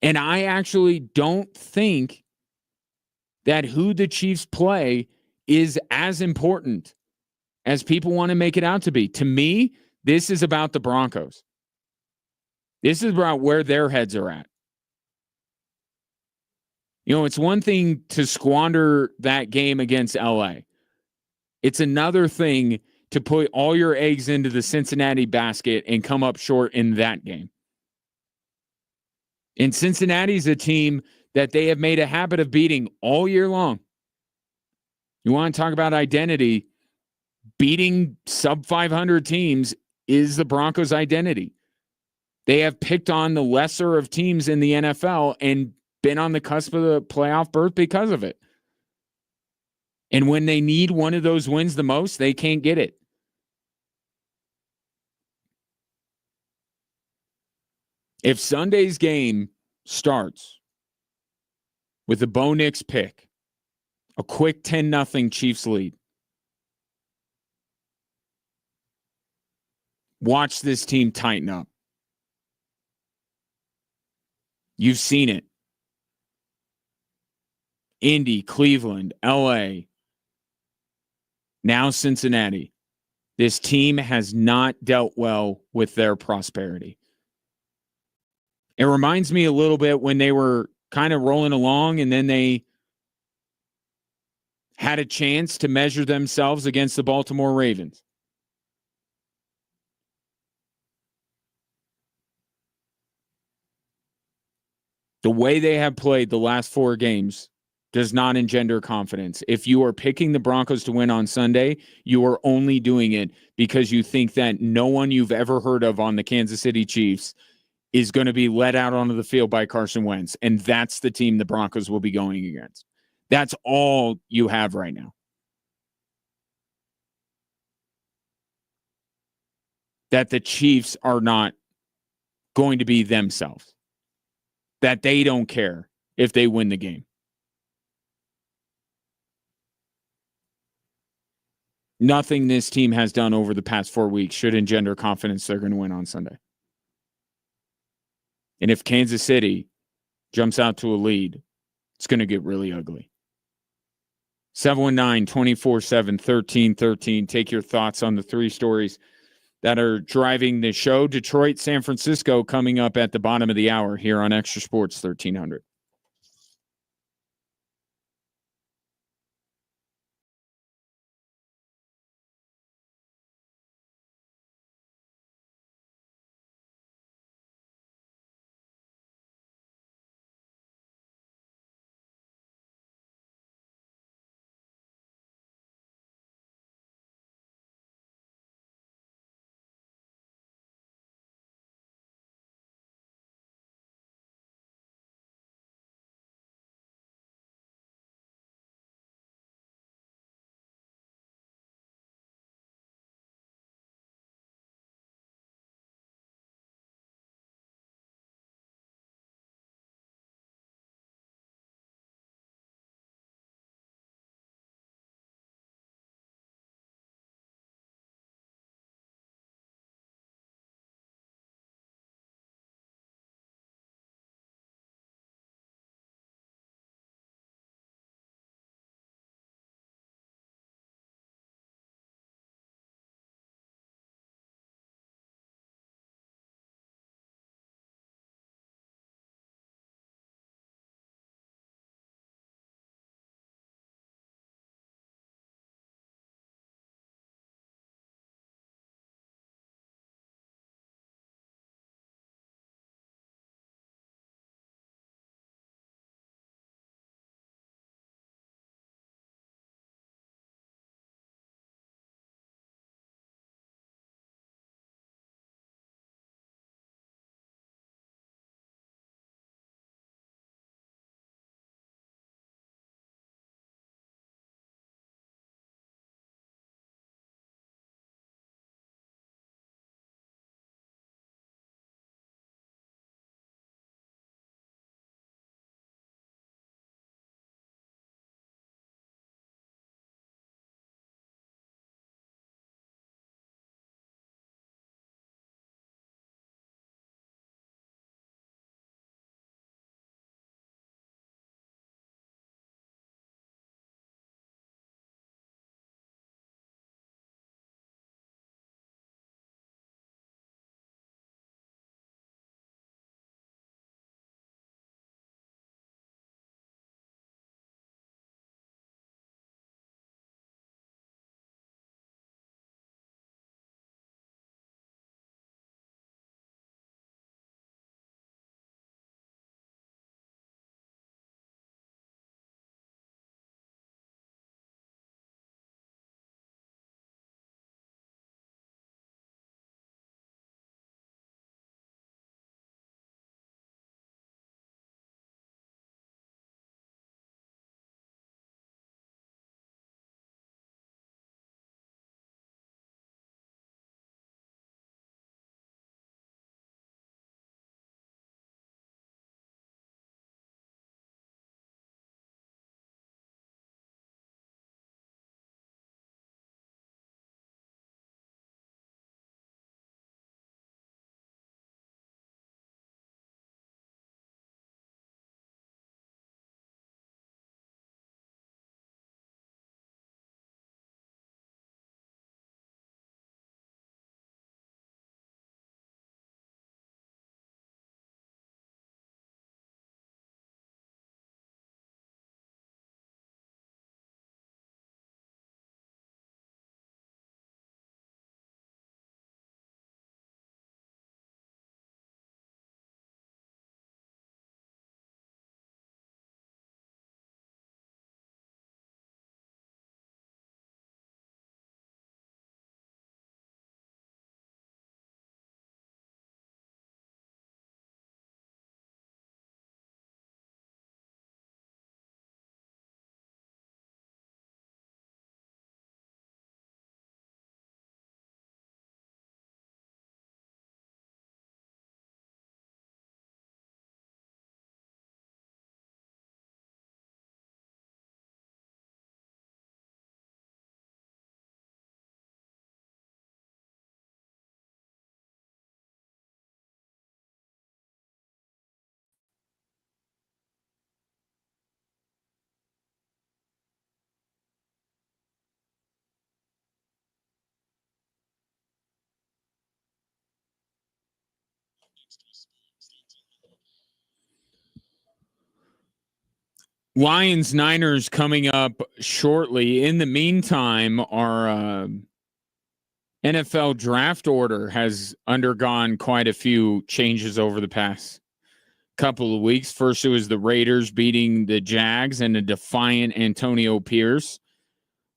And I actually don't think that who the Chiefs play is as important as people want to make it out to be. To me, this is about the Broncos. This is about where their heads are at. You know, it's one thing to squander that game against LA. It's another thing to put all your eggs into the Cincinnati basket and come up short in that game. And Cincinnati's a team that they have made a habit of beating all year long. You want to talk about identity? Beating sub 500 teams is the Broncos' identity. They have picked on the lesser of teams in the NFL and been on the cusp of the playoff berth because of it. And when they need one of those wins the most, they can't get it. If Sunday's game starts with a Bo Nix pick, a quick 10-0 Chiefs lead, watch this team tighten up. You've seen it. Indy, Cleveland, LA, now Cincinnati. This team has not dealt well with their prosperity. It reminds me a little bit when they were kind of rolling along and then they had a chance to measure themselves against the Baltimore Ravens. The way they have played the last 4 games does not engender confidence. If you are picking the Broncos to win on Sunday, you are only doing it because you think that no one you've ever heard of on the Kansas City Chiefs is going to be let out onto the field by Carson Wentz, and that's the team the Broncos will be going against. That's all you have right now. That the Chiefs are not going to be themselves, that they don't care if they win the game. Nothing this team has done over the past 4 weeks should engender confidence they're going to win on Sunday. And if Kansas City jumps out to a lead, it's going to get really ugly. 719-247-1313. Take your thoughts on the three stories that are driving the show. Detroit, San Francisco coming up at the bottom of the hour here on Extra Sports 1300. Lions Niners coming up shortly. In the meantime, our NFL draft order has undergone quite a few changes over the past couple of weeks. First, it was the Raiders beating the Jags and a defiant Antonio Pierce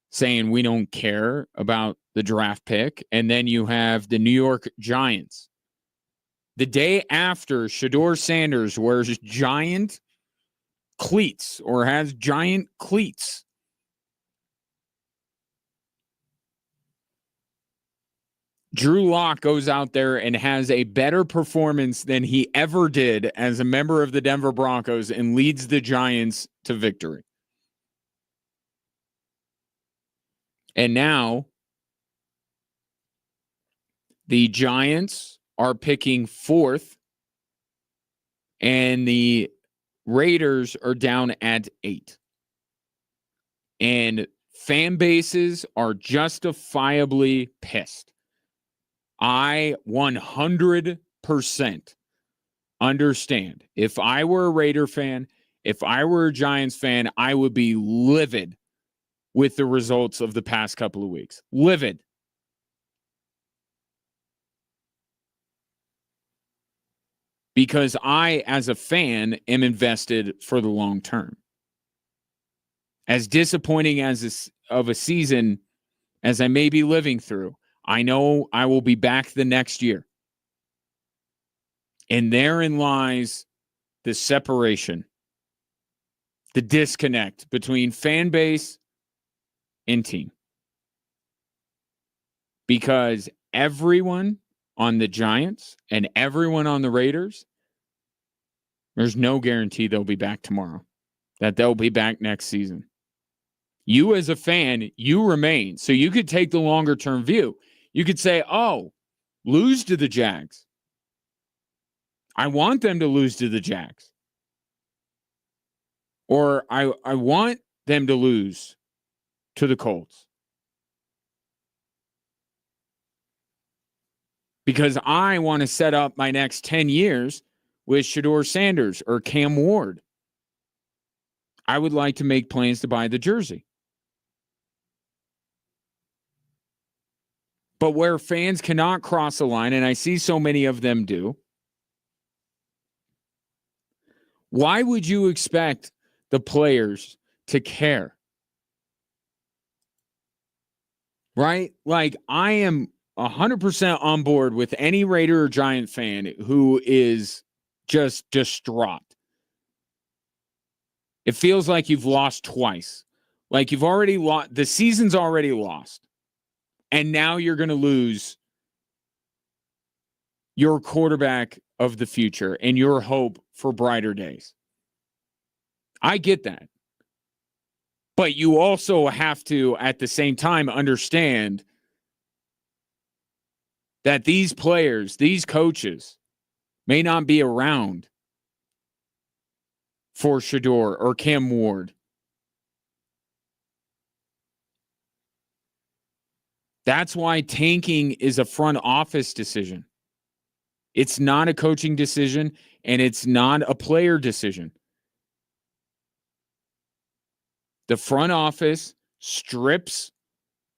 saying we don't care about the draft pick. And then you have the New York Giants. The day after Shedeur Sanders wears giant cleats or has giant cleats, Drew Lock goes out there and has a better performance than he ever did as a member of the Denver Broncos and leads the Giants to victory. And now the Giants are picking 4th and the Raiders are down at 8. And fan bases are justifiably pissed. I 100% understand. If I were a Raider fan, if I were a Giants fan, I would be livid with the results of the past couple of weeks. Livid. Because I, as a fan, am invested for the long term. As disappointing as of a season as I may be living through, I know I will be back the next year. And therein lies the separation, the disconnect between fan base and team. Because everyone on the Giants and everyone on the Raiders, there's no guarantee they'll be back tomorrow, that they'll be back next season. You as a fan, you remain. So you could take the longer term view. You could say, oh, lose to the Jags. I want them to lose to the Jags. Or I want them to lose to the Colts. Because I want to set up my next 10 years with Shedeur Sanders or Cam Ward. I would like to make plans to buy the jersey. But where fans cannot cross a line, and I see so many of them do, why would you expect the players to care? Right? Like, I am 100% on board with any Raider or Giant fan who is just distraught. It feels like you've lost twice. Like you've already lost, the season's already lost. And now you're going to lose your quarterback of the future and your hope for brighter days. I get that. But you also have to, at the same time, understand that these players, these coaches, may not be around for Shedeur or Cam Ward. That's why tanking is a front office decision. It's not a coaching decision, and it's not a player decision. The front office strips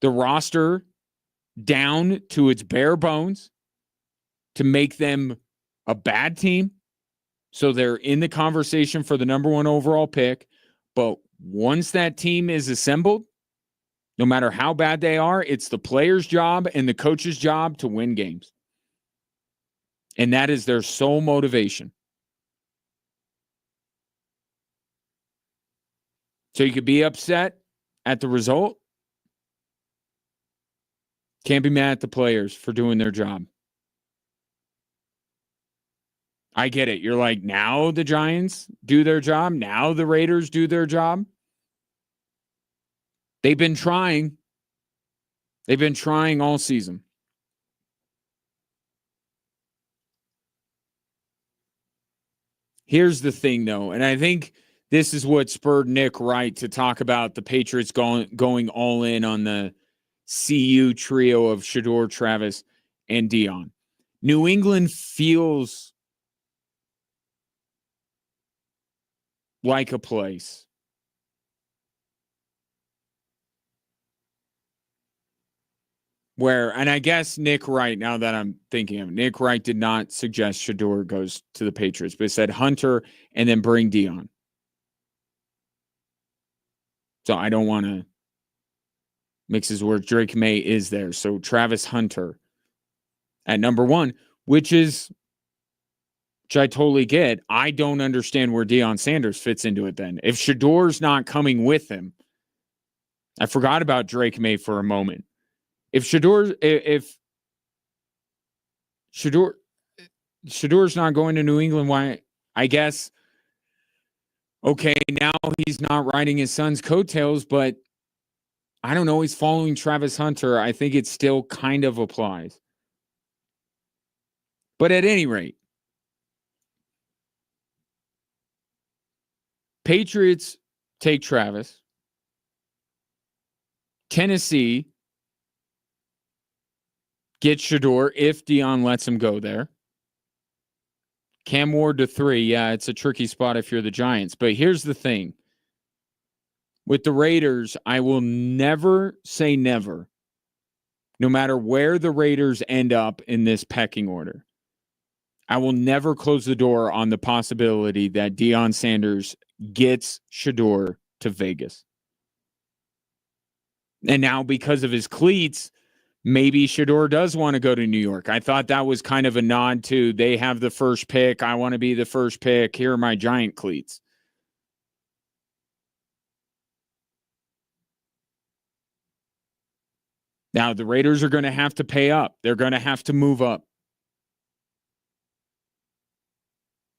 the roster down to its bare bones to make them a bad team, so they're in the conversation for the number 1 overall pick. But once that team is assembled, no matter how bad they are, it's the player's job and the coach's job to win games. And that is their sole motivation. So you could be upset at the result. Can't be mad at the players for doing their job. I get it. You're like, now the Giants do their job. Now the Raiders do their job. They've been trying. They've been trying all season. Here's the thing, though, and I think this is what spurred Nick Wright to talk about the Patriots going all in on the CU trio of Shedeur, Travis, and Dion. New England feels like a place and I guess Nick Wright, now that I'm thinking of it, Nick Wright did not suggest Shador goes to the Patriots, but he said Hunter and then bring Dion. So I don't want to mix his words. Drake May is there. So Travis Hunter at number 1, which I totally get. I don't understand where Deion Sanders fits into it then. If Shador's not coming with him, I forgot about Drake May for a moment. If Shador's not going to New England, why? I guess, okay, now he's not riding his son's coattails, but I don't know. He's following Travis Hunter. I think it still kind of applies. But at any rate, Patriots take Travis. Tennessee gets Shador if Dion lets him go there. Cam Ward to 3. Yeah, it's a tricky spot if you're the Giants. But here's the thing. With the Raiders, I will never say never, no matter where the Raiders end up in this pecking order. I will never close the door on the possibility that Deion Sanders gets Shador to Vegas. And now because of his cleats, maybe Shador does want to go to New York. I thought that was kind of a nod to they have the first pick. I want to be the first pick. Here are my giant cleats. Now, the Raiders are going to have to pay up. They're going to have to move up.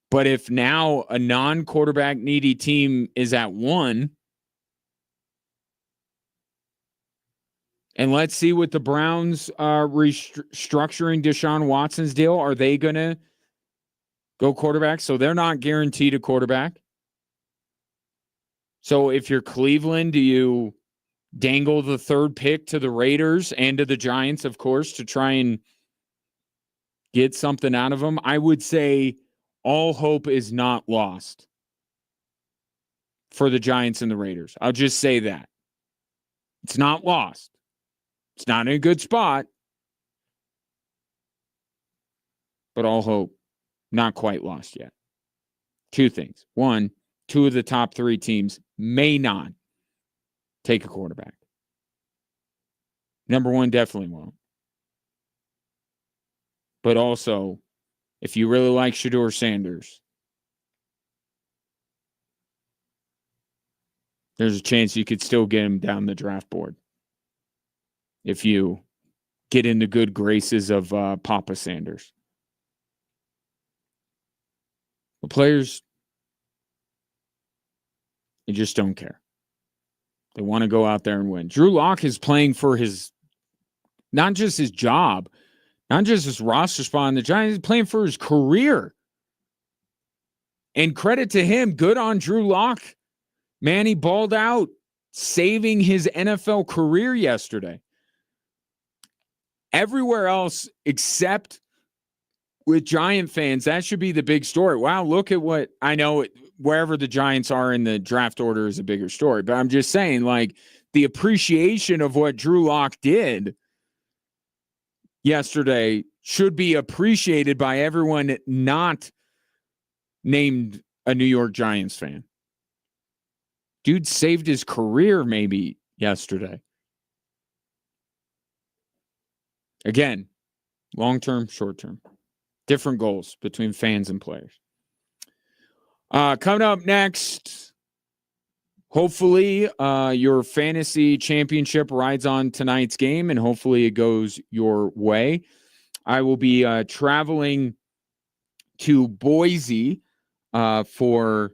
But if now a non-quarterback needy team is at 1, and let's see what the Browns are restructuring Deshaun Watson's deal. Are they going to go quarterback? So they're not guaranteed a quarterback. So if you're Cleveland, do you dangle the 3rd pick to the Raiders and to the Giants, of course, to try and get something out of them? I would say all hope is not lost for the Giants and the Raiders. I'll just say that. It's not lost. It's not in a good spot. But all hope, not quite lost yet. 2 things. 1, 2 of the top 3 teams may not take a quarterback. Number 1 definitely won't. But also, if you really like Shador Sanders, there's a chance you could still get him down the draft board if you get in the good graces of Papa Sanders. The players, they just don't care. They want to go out there and win. Drew Lock is playing for not just his job, not just his roster spot in the Giants, he's playing for his career. And credit to him, good on Drew Lock. Man, he balled out, saving his NFL career yesterday. Everywhere else except with Giant fans, that should be the big story. Wow, look at what I know. Wherever the Giants are in the draft order is a bigger story. But I'm just saying, like, the appreciation of what Drew Lock did yesterday should be appreciated by everyone not named a New York Giants fan. Dude saved his career maybe yesterday. Again, long-term, short-term. Different goals between fans and players. Coming up next, hopefully your fantasy championship rides on tonight's game, and hopefully it goes your way. I will be traveling to Boise for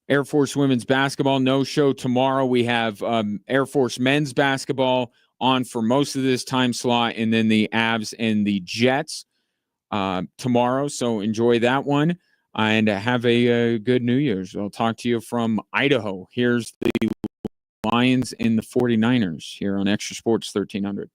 Air Force women's basketball. No show tomorrow. We have Air Force men's basketball on for most of this time slot, and then the Avs and the Jets tomorrow. So enjoy that one, and have a good New Year's. I'll talk to you from Idaho. Here's the Lions and the 49ers here on Extra Sports 1300.